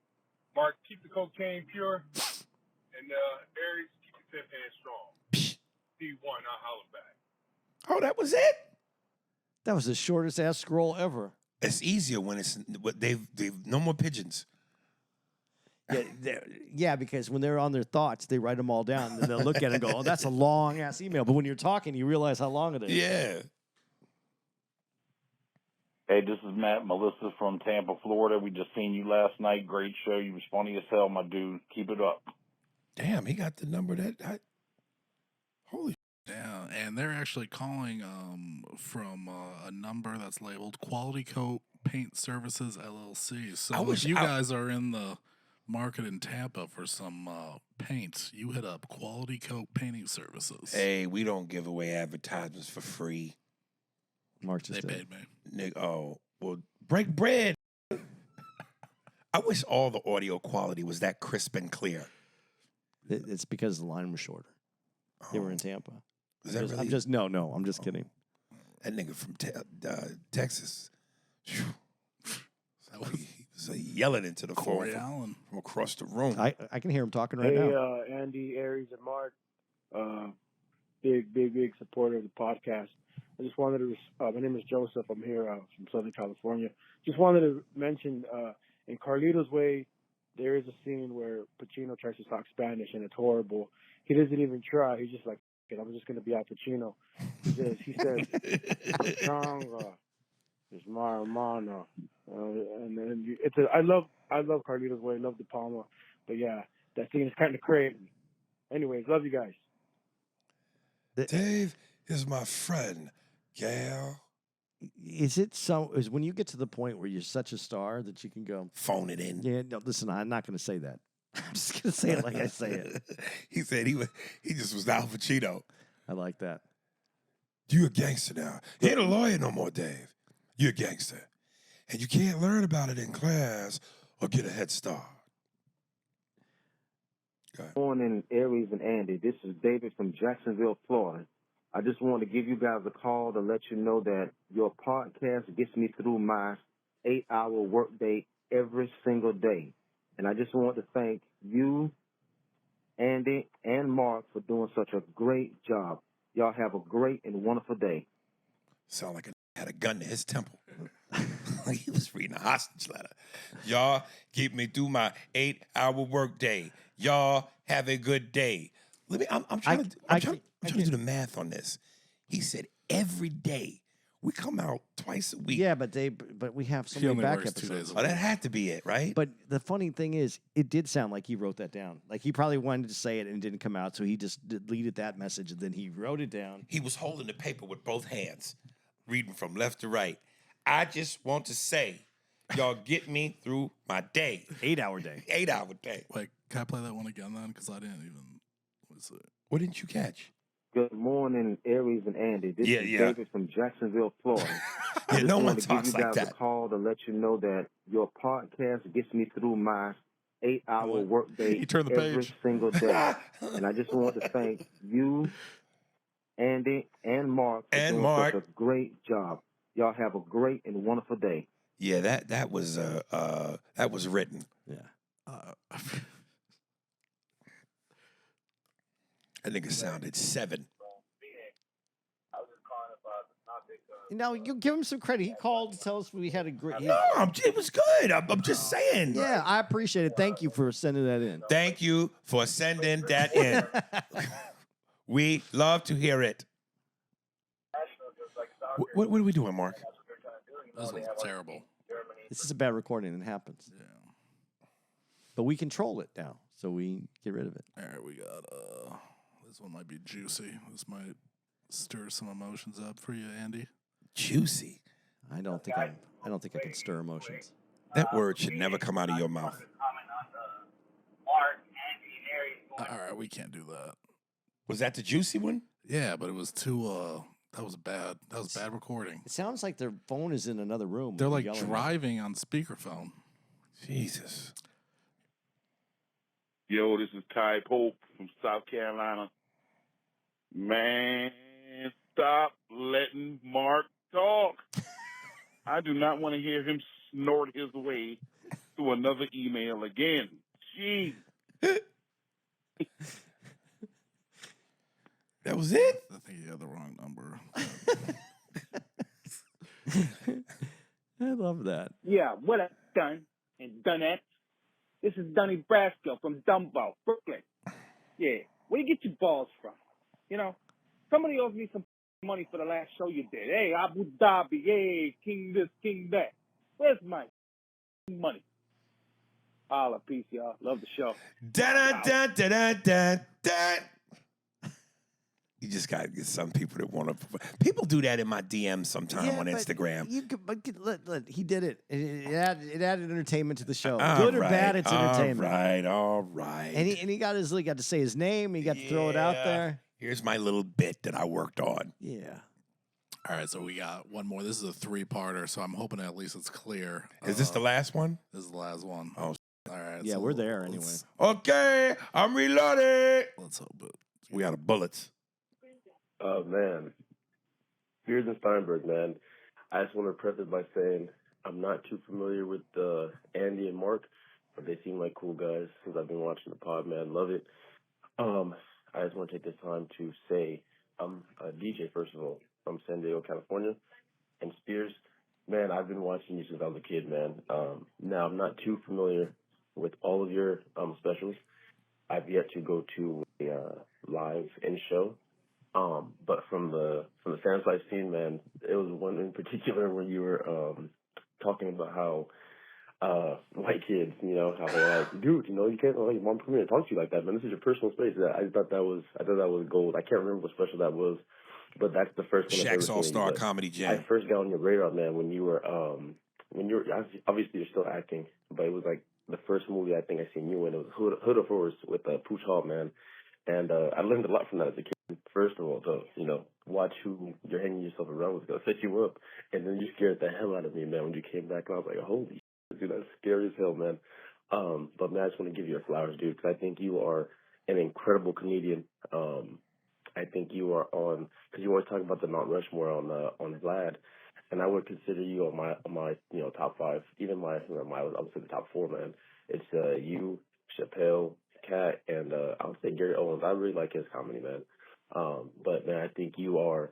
Mark, keep the cocaine pure. And Aries, keep the 10th hand strong. D1, I'll holler back. Oh, that was it? That was the shortest ass scroll ever. It's easier when they've no more pigeons. Yeah, because when they're on their thoughts, they write them all down, and then they'll look at it and go, "Oh, that's a long ass email." But when you're talking, you realize how long it is. Yeah. Hey, this is Matt, Melissa from Tampa, Florida. We just seen you last night. Great show. You was funny as hell, my dude. Keep it up. Damn, he got the number that. Holy. Yeah, and they're actually calling from a number that's labeled Quality Coat Paint Services LLC. So if you guys are in the market in Tampa for some paint, you hit up Quality Coat Painting Services. Hey, we don't give away advertisements for free. Mark just They did. paid me. Nigga, oh, well, break bread. I wish all the audio quality was that crisp and clear. It's because the line was shorter. They were in Tampa. Is that really? I'm just kidding. That nigga from Texas. He was yelling into the Corey phone Allen from across the room. I can hear him talking right now. Andy, Aries, and Mark. Big supporter of the podcast. I just wanted to, my name is Joseph. I'm here from Southern California. Just wanted to mention, in Carlito's Way, there is a scene where Pacino tries to talk Spanish, and it's horrible. He doesn't even try. He's just like, I'm just going to be Al Pacino. He says, Changa, it's my hermano. And then I love Carlito's Way. I love De Palma. But yeah, that scene is kind of crazy. Anyways, love you guys. Dave is my friend, Gal. Is when you get to the point where you're such a star that you can go phone it in? Yeah, no, listen, I'm not going to say that. I'm just going to say it like I say it. He said he just was Al Pacino. I like that. You a gangster now. You ain't a lawyer no more, Dave. You're a gangster. And you can't learn about it in class or get a head start. Good morning, Aries and Andy. This is David from Jacksonville, Florida. I just want to give you guys a call to let you know that your podcast gets me through my 8-hour workday every single day. And I just want to thank you, Andy, and Mark for doing such a great job. Y'all have a great and wonderful day. Sound like had a gun to his temple. Like he was reading a hostage letter. Y'all keep me through my 8-hour workday. Y'all have a good day. I'm trying to do the math on this. He said every day. We come out twice a week. Yeah, but we have so many back episodes. Oh, that had to be it, right? But the funny thing is, it did sound like he wrote that down. Like he probably wanted to say it and it didn't come out, so he just deleted that message and then he wrote it down. He was holding the paper with both hands, reading from left to right. I just want to say, y'all get me through my day. 8-hour day. 8-hour day. Wait, can I play that one again then? Because I didn't even. What didn't you catch? Good morning, Aries and Andy. This is David from Jacksonville, Florida. I just no one want to talks give you like guys that. a call to let you know that your podcast gets me through my 8-hour workday every single day. And I just want to thank you, Andy, and Mark for doing such a great job. Y'all have a great and wonderful day. Yeah, that was written. Yeah. I think it sounded 7. Now you give him some credit. He called to tell us we had a great. No, it was good. I'm just saying. Yeah, I appreciate it. Thank you for sending that in. Thank you for sending that in. We love to hear it. What are we doing, Mark? This one's terrible. This is a bad recording. It happens. Yeah. But we control it now, so we get rid of it. All right, we got this one might be juicy. This might stir some emotions up for you, Andy. Juicy. I don't think I can stir emotions. That word should never come out of your mouth. All right, we can't do that. Was that the juicy one? Yeah, but it was too. That was bad. That was bad recording. It sounds like their phone is in another room. They're like yelling. driving on speakerphone. Jesus. Yo, this is Ty Pope from South Carolina. Man, stop letting Mark talk. I do not want to hear him snort his way through another email again. Jeez. That was it? I think you had the wrong number. I love that. Yeah, what I've done and done that. This is Dunny Brasco from Dumbo, Brooklyn. Yeah, where you get your balls from? You know, somebody owes me some money for the last show you did. Hey, Abu Dhabi, hey, king this, king that. Where's my money? Holla, peace, y'all. Love the show. Da-da-da-da-da-da-da. You just got to get some people that want to. People do that in my DMs sometime on Instagram. He did it. It added entertainment to the show. All Good or right, bad, it's entertainment. All right. And he got to say his name. He got to throw it out there. Here's my little bit that I worked on. Yeah. All right, so we got one more. This is a 3-parter, so I'm hoping at least it's clear. Is this the last one? This is the last one. Oh, all right. Yeah, so we're there anyway. Okay, I'm reloading. Let's hope it. We out of bullets. Oh, man. Spears and Steinberg, man. I just want to preface by saying I'm not too familiar with Andy and Mark, but they seem like cool guys since I've been watching the pod, man. Love it. I just want to take this time to say I'm a DJ, first of all, from San Diego, California. And Spears, man, I've been watching you since I was a kid, man. Now, I'm not too familiar with all of your specials. I've yet to go to a live in-show. But from the Sandslide scene, man, it was one in particular where you were talking about how white kids, you know, how they're like, dude, you know, you can't like mom come here and talk to you like that, man. This is your personal space. I thought that was gold. I can't remember what special that was, but that's the first one. Shaq's All-Star Comedy Jam. I first got on your radar, man, when you were obviously you're still acting, but it was like the first movie I think I seen you in. It was Hood of Horrors with Pooch Hall, man. And I learned a lot from that as a kid. First of all, to, you know, watch who you're hanging yourself around with, gonna set you up. And then you scared the hell out of me, man, when you came back. I was like, holy shit, dude, that's scary as hell, man. But, man, I just want to give you your flowers, dude, because I think you are an incredible comedian. I think you are on, because you always talk about the Mount Rushmore on Vlad. And I would consider you on my you know, top 5, even I would say the top 4, man. It's you, Chappelle, Cat, and I would say Gary Owens. I really like his comedy, man. But man, I think you are,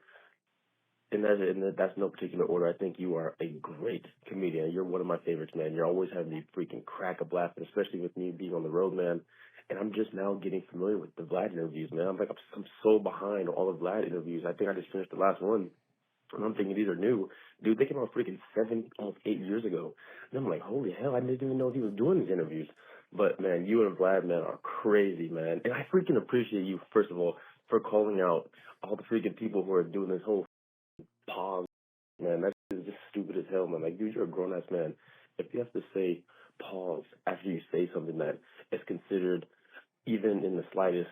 and that's no particular order. I think you are a great comedian. You're one of my favorites, man. You're always having me freaking crack up laughing, especially with me being on the road, man. And I'm just now getting familiar with the Vlad interviews, man. I'm so behind all the Vlad interviews. I think I just finished the last one. And I'm thinking these are new. Dude, they came out freaking 7, almost 8 years ago. And I'm like, holy hell, I didn't even know he was doing these interviews. But, man, you and Vlad, man, are crazy, man. And I freaking appreciate you, first of all, for calling out all the freaking people who are doing this whole pause. Man, that is just stupid as hell, man. Like, dude, you're a grown-ass man. If you have to say pause after you say something that is considered, even in the slightest,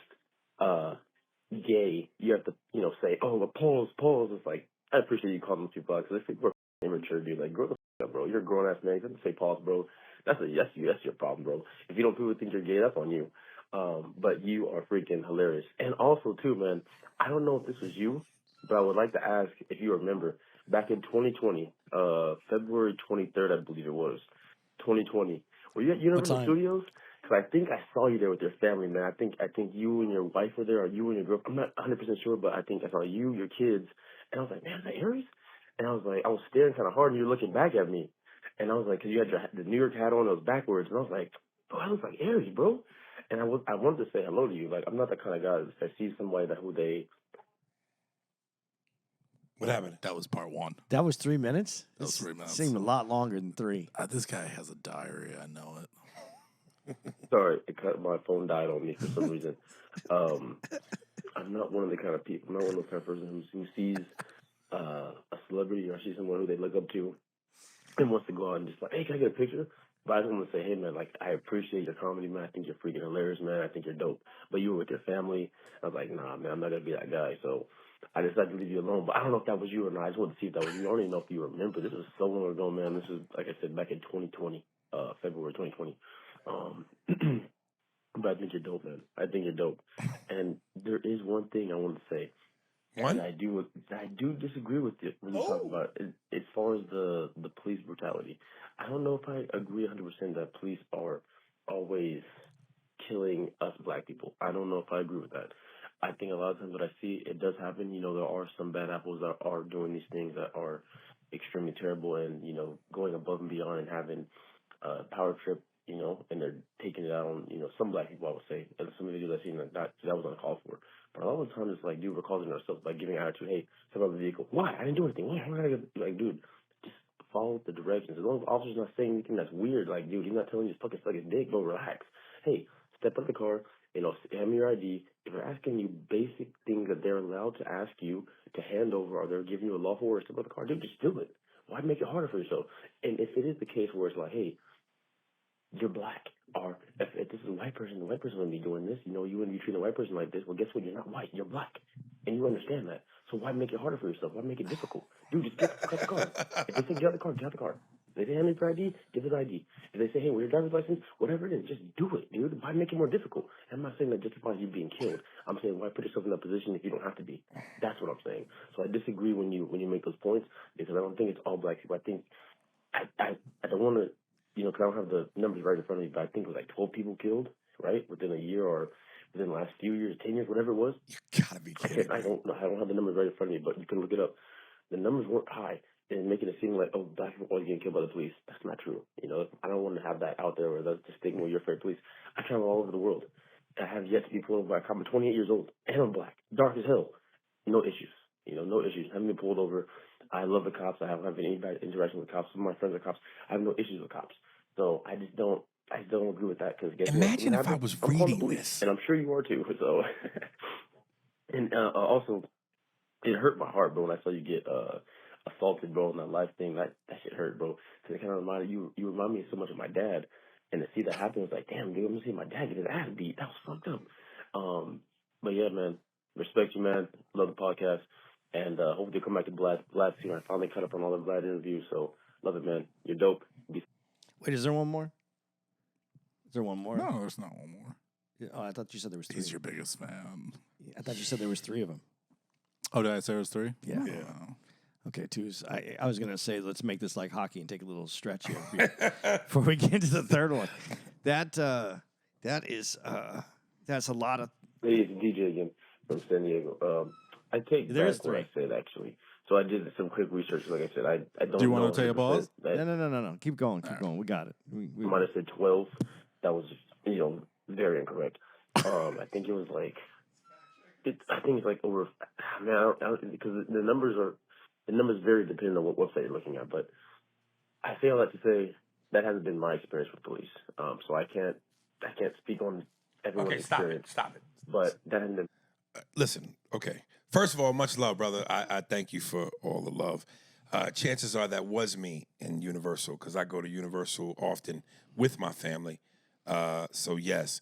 gay, you have to, you know, say, oh, but pause. It's like, I appreciate you calling them 2 bucks. I think we're immature, dude. Like, grow the f*** up, bro. You're a grown-ass man. You have to say pause, bro. That's your problem, bro. If you don't people think you're gay, that's on you. But you are freaking hilarious. And also, too, man, I don't know if this was you, but I would like to ask if you remember, back in 2020, February 23rd, I believe it was, 2020. Were you at Universal time? Studios? Because I think I saw you there with your family, man. I think you and your wife were there, or you and your girl. I'm not 100% sure, but I think I saw you, your kids, and I was like, man, is that Aries? And I was staring kind of hard, and you were looking back at me, and I was like, because you had the New York hat on, it was backwards, and I was like, bro, I look like Aries, bro. And I wanted to say hello to you. Like, I'm not the kind of guy that sees somebody who they. What happened? That was part one. That was 3 minutes? That was 3 minutes. Seemed a lot longer than 3. This guy has a diary. I know it. Sorry, my phone died on me for some reason. I'm not one of the kind of people. I'm not one of those kind of person who sees a celebrity or sees someone who they look up to and wants to go out and just like, hey, can I get a picture? But I just want to say, hey, man, like, I appreciate your comedy, man. I think you're freaking hilarious, man. I think you're dope. But you were with your family. I was like, nah, man, I'm not going to be that guy. So I decided to leave you alone. But I don't know if that was you or not. I just wanted to see if that was you. I don't even know if you remember. This was so long ago, man. This was, like I said, back in 2020, February 2020. But I think you're dope, man. I think you're dope. And there is one thing I want to say. One? And I do disagree with you when you talk about it, as far as the police brutality. I don't know if I agree 100% that police are always killing us black people. I don't know if I agree with that. I think a lot of times what I see, it does happen. You know, there are some bad apples that are doing these things that are extremely terrible and, you know, going above and beyond and having a power trip, you know, and they're taking it out on, you know, some black people, I would say. And some of the videos I've seen, that was uncalled for. But a lot of the times it's like, dude, we're causing ourselves by giving attitude. Hey, step out of the vehicle. Why? I didn't do anything. Why? Like, dude, just follow the directions. As long as the officer's not saying anything that's weird, like, dude, he's not telling you to fucking suck his dick, bro, relax. Hey, step out of the car, you know, hand me your ID. If they're asking you basic things that they're allowed to ask you to hand over, or they're giving you a lawful order to step out of the car, dude, just do it. Why make it harder for yourself? And if it is the case where it's like, hey, you're black, or if this is a white person, the white person wouldn't be doing this. You know, you wouldn't be treating a white person like this. Well, guess what? You're not white. You're black. And you understand that. So why make it harder for yourself? Why make it difficult? Dude, just get the car. If they say get out the car, get out the car. If they say hand me your ID, give it ID. If they say, hey, where's your driver's license? Whatever it is, just do it, dude. Why make it more difficult? And I'm not saying that justifies you being killed. I'm saying why put yourself in that position if you don't have to be? That's what I'm saying. So I disagree when you make those points, because I don't think it's all black people. I think I don't want to, you know, because I don't have the numbers right in front of me, but I think it was like 12 people killed, right, within a year or within the last few years, 10 years, whatever it was. You gotta be kidding. I don't have the numbers right in front of me, but you can look it up. The numbers weren't high, and making it seem like, oh, black people always getting killed by the police. That's not true. You know, I don't want to have that out there where that's the stigma where you're afraid of police. I travel all over the world. I have yet to be pulled over by a cop. I'm 28 years old, and I'm black, dark as hell. No issues. You know, no issues. Haven't been pulled over. I love the cops. I haven't had any bad interaction with cops. Some of my friends are cops. I have no issues with cops. So I don't agree with that, because imagine if I was reading this, and I'm sure you are too. So, and also, it hurt my heart, bro, when I saw you get assaulted, bro, on that life thing. That shit hurt, bro. Because it kind of reminded you remind me so much of my dad, and to see that happen was like, damn, dude, I'm gonna see my dad get his ass beat. That was fucked up. But yeah, man, respect you, man. Love the podcast, and hopefully you come back to Vlad soon. I finally cut up on all the Vlad interviews, so love it, man. You're dope. Wait, is there one more? Is there one more? No, there's not one more. Oh, I thought you said there was 3. He's your biggest fan. I thought you said there was 3 of them. Oh, did I say there was 3? Yeah. Okay, 2. I was going to say, let's make this like hockey and take a little stretch here before we get to the third one. That's a lot of... Hey, it's DJ again from San Diego. I take back what I said, actually. So I did some quick research. Like I said, I don't know. Do you want to tell your boss? No. Keep going. We got it. We might have said 12. That was, you know, very incorrect. I think it was like... I think it's like over... Man, because the numbers vary depending on what website you're looking at. But I say all that to say that hasn't been my experience with police. So I can't speak on everyone's experience. Stop it. But that hasn't been... Listen, okay. First of all, much love, brother. I thank you for all the love. Chances are that was me in Universal, because I go to Universal often with my family. So yes.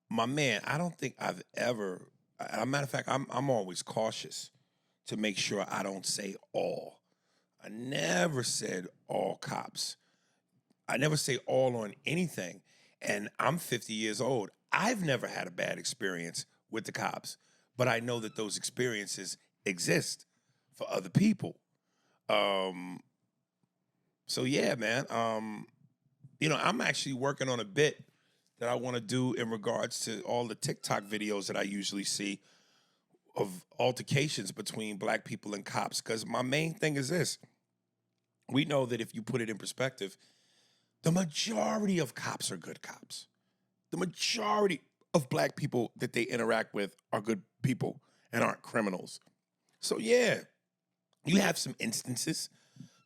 My man, I don't think I've ever... As a matter of fact, I'm always cautious to make sure I don't say all. I never said all cops. I never say all on anything. And I'm 50 years old. I've never had a bad experience with the cops, but I know that those experiences exist for other people. So yeah, man. I'm actually working on a bit that I want to do in regards to all the TikTok videos that I usually see of altercations between black people and cops. Because my main thing is this. We know that if you put it in perspective, the majority of cops are good cops. The majority of black people that they interact with are good people and aren't criminals. So yeah, you have some instances,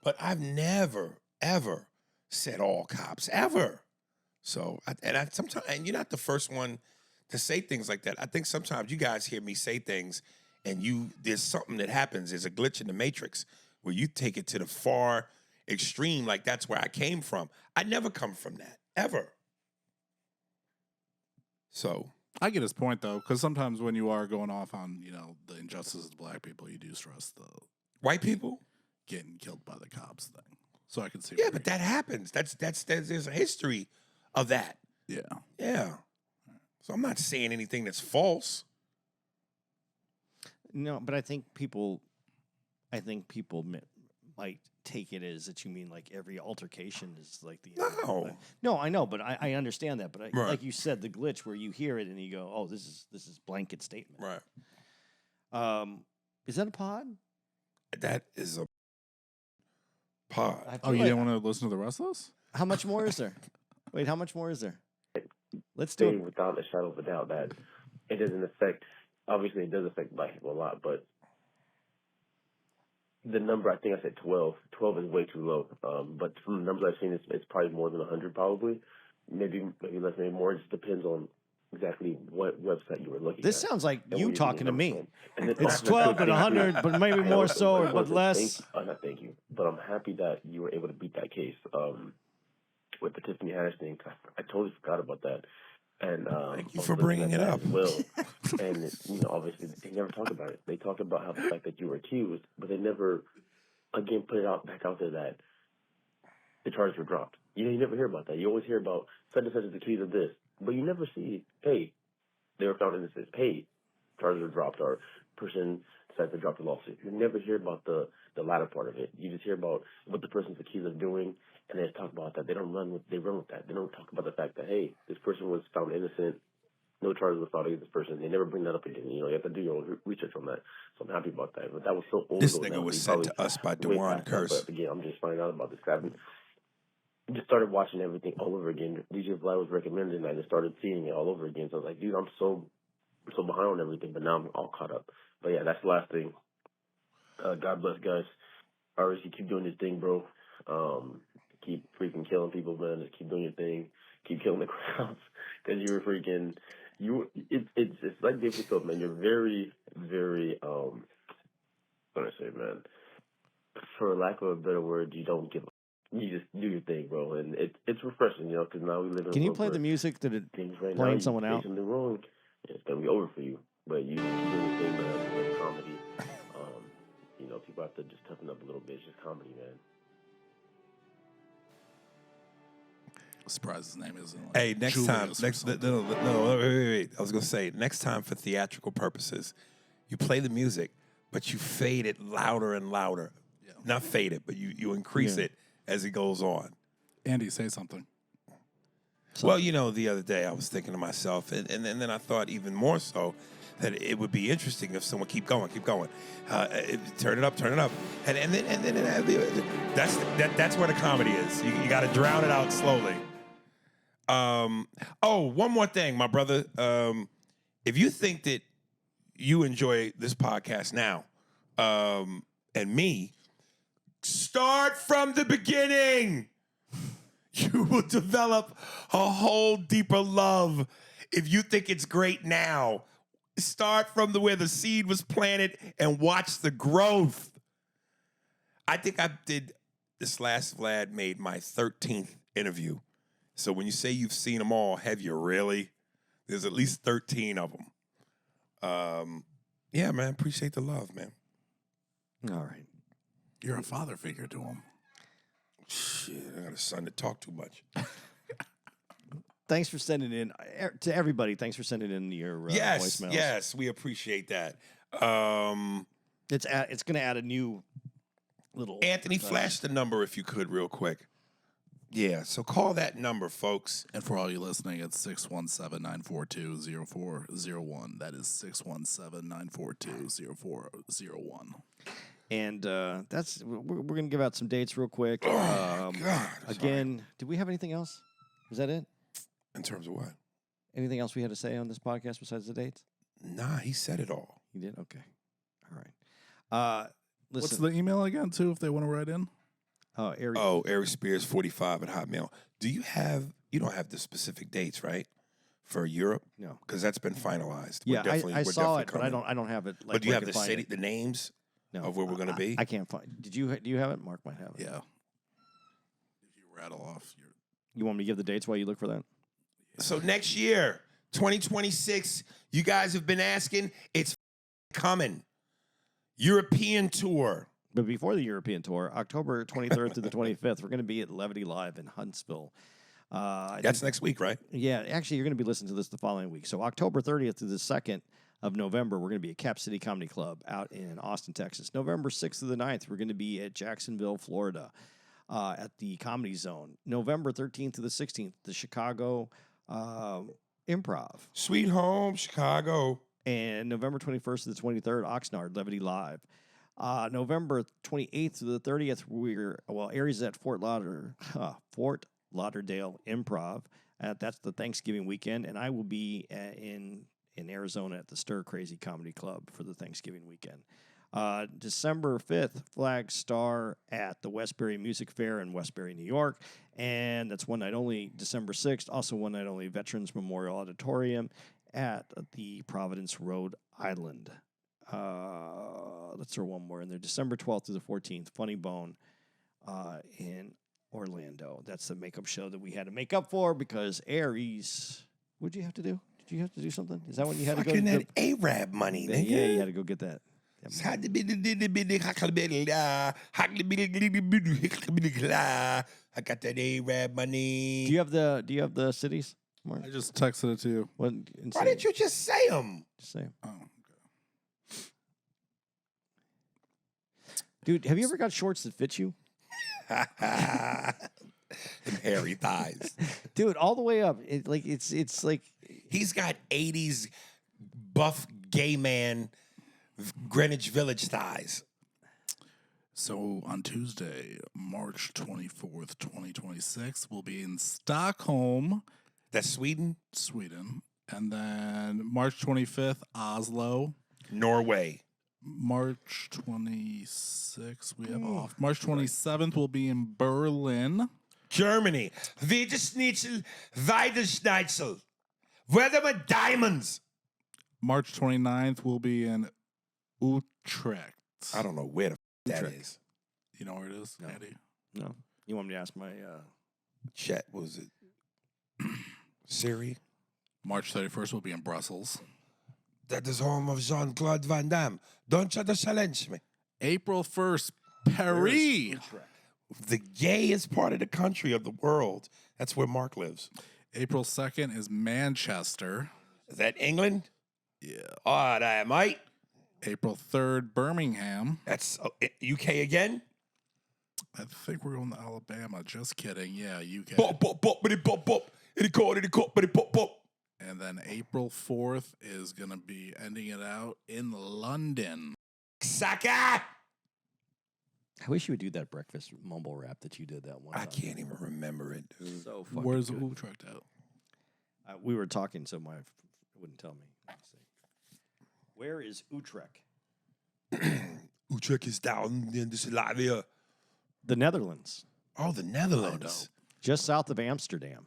but I've never, ever said all cops, ever. So, sometimes, and you're not the first one to say things like that. I think sometimes you guys hear me say things and there's something that happens. There's a glitch in the matrix where you take it to the far extreme, like that's where I came from. I never come from that, ever. So. I get his point, though, because sometimes when you are going off on, the injustices of black people, you do stress the white people getting killed by the cops thing. So I can see. Yeah, but that happens. There's a history of that. Yeah. Yeah. So I'm not saying anything that's false. No, but I think people might take it as that you mean like every altercation is like the No, I know, but I understand that. But like you said, the glitch where you hear it and you go, "Oh, this is blanket statement." Right. Is that a pod? That is a pod. Oh, you didn't want to listen to the rest of this? How much more is there? Wait, how much more is there? Let's say do it. without a shadow of a doubt that it doesn't affect. Obviously, it does affect black people a lot, but the number, I think I said 12. 12 is way too low. But from the numbers I've seen, it's probably more than 100, probably. Maybe less, maybe more. It just depends on exactly what website you were looking at. This sounds like you talking to me. And It's 12 and 100, but maybe more so, but less. Not thank you. But I'm happy that you were able to beat that case with the Tiffany Haddish thing. I totally forgot about that. And thank you for bringing it up. Well, and obviously they never talked about it. They talked about how the fact that you were accused, but they never, again, put it back out there that the charges were dropped. You never hear about that. You always hear about such and such is accused of this, but you never see, hey, they were found innocent. Hey, charges were dropped, or person decided to drop the lawsuit. You never hear about the latter part of it. You just hear about what the person's accused of doing, and they talk about that. They run with that. They don't talk about the fact that, hey, this person was found innocent, no charges were filed against this person. They never bring that up again. You have to do your own research on that. So I'm happy about that. But that was so old. This nigga was sent to us by Dewan Curse. But again, I'm just finding out about this. I just started watching everything all over again. DJ Vlad was recommended, and I just started seeing it all over again. So I was like, dude, I'm so behind on everything, but now I'm all caught up. But yeah, that's the last thing. God bless, guys. Aries, you keep doing your thing, bro. Keep freaking killing people, man. Just keep doing your thing. Keep killing the crowds, because you were freaking. It's like David Phillips, man. You're very, very. What do I say, man? For lack of a better word, you don't give up. You just do your thing, bro, and it's refreshing, because now we live in. Can you play the music that it playing someone out? Something wrong, it's gonna be over for you. But you do your thing, man. It's comedy. People have to just toughen up a little bit. It's just comedy, man. Surprised his name isn't. Hey, next time. Wait. I was gonna say next time for theatrical purposes, you play the music, but you fade it louder and louder. Yeah. Not fade it, but you increase it as it goes on. Andy, say something. Well, the other day I was thinking to myself, and then I thought even more so that it would be interesting if someone keep going, turn it up, and then that's where the comedy is. You got to drown it out slowly. One more thing, my brother. If you think that you enjoy this podcast now, and me, start from the beginning. You will develop a whole deeper love if you think it's great now. Start from where the seed was planted and watch the growth. I think I did this last Vlad made my 13th interview. So when you say you've seen them all, have you really? There's at least 13 of them. Yeah, man, appreciate the love, man. All right. You're a father figure to him. Shit, I got a son that talk too much. Thanks for sending in to everybody. Thanks for sending in your voicemails. Yes, we appreciate that. It's going to add a new little. Anthony, flash the number if you could real quick. Yeah, so call that number, folks. And for all you listening, it's 617-942-0401. That is 617-942-0401. And that's we're going to give out some dates real quick. God. Again, did we have anything else? Was that it? In terms of what? Anything else we had to say on this podcast besides the dates? Nah, he said it all. He did? Okay. All right. What's Listen. the email again, too, if they want to write in? Aries Spears 45 at Hotmail. You don't have the specific dates, right? For Europe? No. Because that's been finalized. Yeah, I saw it, coming. but I don't have it. Like, but do you where I have the can find city, it. the names of where we're going to be? I can't find. Do you have it? Mark might have it. Yeah. If you rattle off your... You want me to give the dates while you look for that? So next year, 2026, you guys have been asking, it's coming. European tour. But before the European tour, October 23rd to the 25th, we're going to be at Levity Live in Huntsville. That's next week, right? Yeah, actually, you're going to be listening to this the following week. So October 30th to the 2nd of November, we're going to be at Cap City Comedy Club out in Austin, Texas. November 6th to the 9th, we're going to be at Jacksonville, Florida, at the Comedy Zone. November 13th to the 16th, the Chicago Improv. Sweet home, Chicago. And November 21st to the 23rd, Oxnard, Levity Live. November 28th to the 30th, Aries at Fort Lauderdale Improv. That's the Thanksgiving weekend, and I will be in Arizona at the Stir Crazy Comedy Club for the Thanksgiving weekend. December 5th, Flag Star at the Westbury Music Fair in Westbury, New York, and that's one night only. December 6th, also one night only, Veterans Memorial Auditorium at the Providence, Rhode Island. Let's throw one more in there. December 12th to the 14th, Funny Bone in Orlando. That's the makeup show that we had to make up for because Aries. What did you have to do? Did you have to do something? Is that when you had to go? Fucking that Arab money, nigga. Yeah, you had to go get that. I got that Arab money. Do you have the cities? Mark? I just texted it to you. Why didn't you just say them? Just say 'em. Oh, okay. Dude, have you ever got shorts that fit you? And hairy thighs. Dude, all the way up. It's like he's got 80s buff gay man Greenwich Village thighs. So on Tuesday, March 24th, 2026, we'll be in Stockholm. That's Sweden? Sweden. And then March 25th, Oslo. Norway. March 26th, we have off. March 27th, we'll be in Berlin. Germany. Weder Schnitzel, Weide Schnitzel. Where are my diamonds? March 29th, we'll be in Utrecht. I don't know where the that is. You know where it is, Andy? No. You want me to ask my Chet, what was it? Siri? March 31st, we'll be in Brussels. That is home of Jean-Claude Van Damme. Don't try to challenge me. April 1st, Paris. The gayest part of the country, of the world. That's where Mark lives. April 2nd is Manchester. Is that England? Yeah. All right, mate. April 3rd, Birmingham. That's UK again? I think we're going to Alabama. Just kidding. Yeah, UK. Bop, bop, bop, bitty, bop, bop. Itty, call, itty, call, bitty, pop, pop. And then April 4th is going to be ending it out in London. Sucker! I wish you would do that breakfast mumble rap that you did that one I time. can't even remember it, dude. So fucking Where's good. Utrecht out? We were talking, so my wouldn't tell me. Let's see. Where is Utrecht? Utrecht is down in Latvia. The Netherlands. Oh, the Netherlands. Just south of Amsterdam.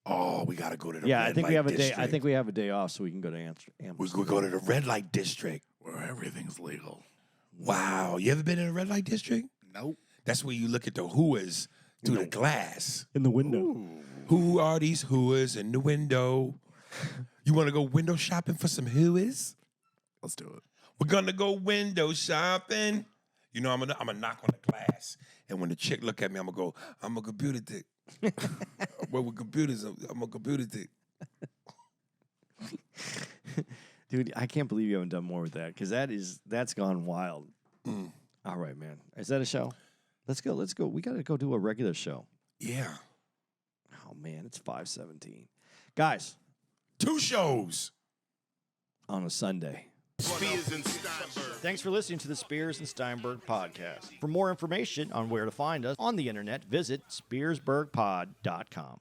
Oh, we got to go to the Yeah, red I think light we have a district. day. I think we have a day off, so we can go to Amsterdam. We go to the red light district. Where everything's legal. Wow. You ever been in a red light district? Nope. That's where you look at the hooers through the glass. In the window. Ooh. Who are these hooers in the window? You want to go window shopping for some hooers? Let's do it. We're going to go window shopping. You know, I'm gonna knock on the glass. And when the chick look at me, I'm going to go, I'm a computer dick. Well, with computers, I'm a computer dick. Dude, I can't believe you haven't done more with that because that's gone wild. All right, man. Is that a show? Let's go. We got to go do a regular show. Yeah. Oh, man, it's 5:17. Guys. 2 shows. On a Sunday. Spears and Steinberg. Thanks for listening to the Spears and Steinberg podcast. For more information on where to find us on the internet, visit spearsburgpod.com.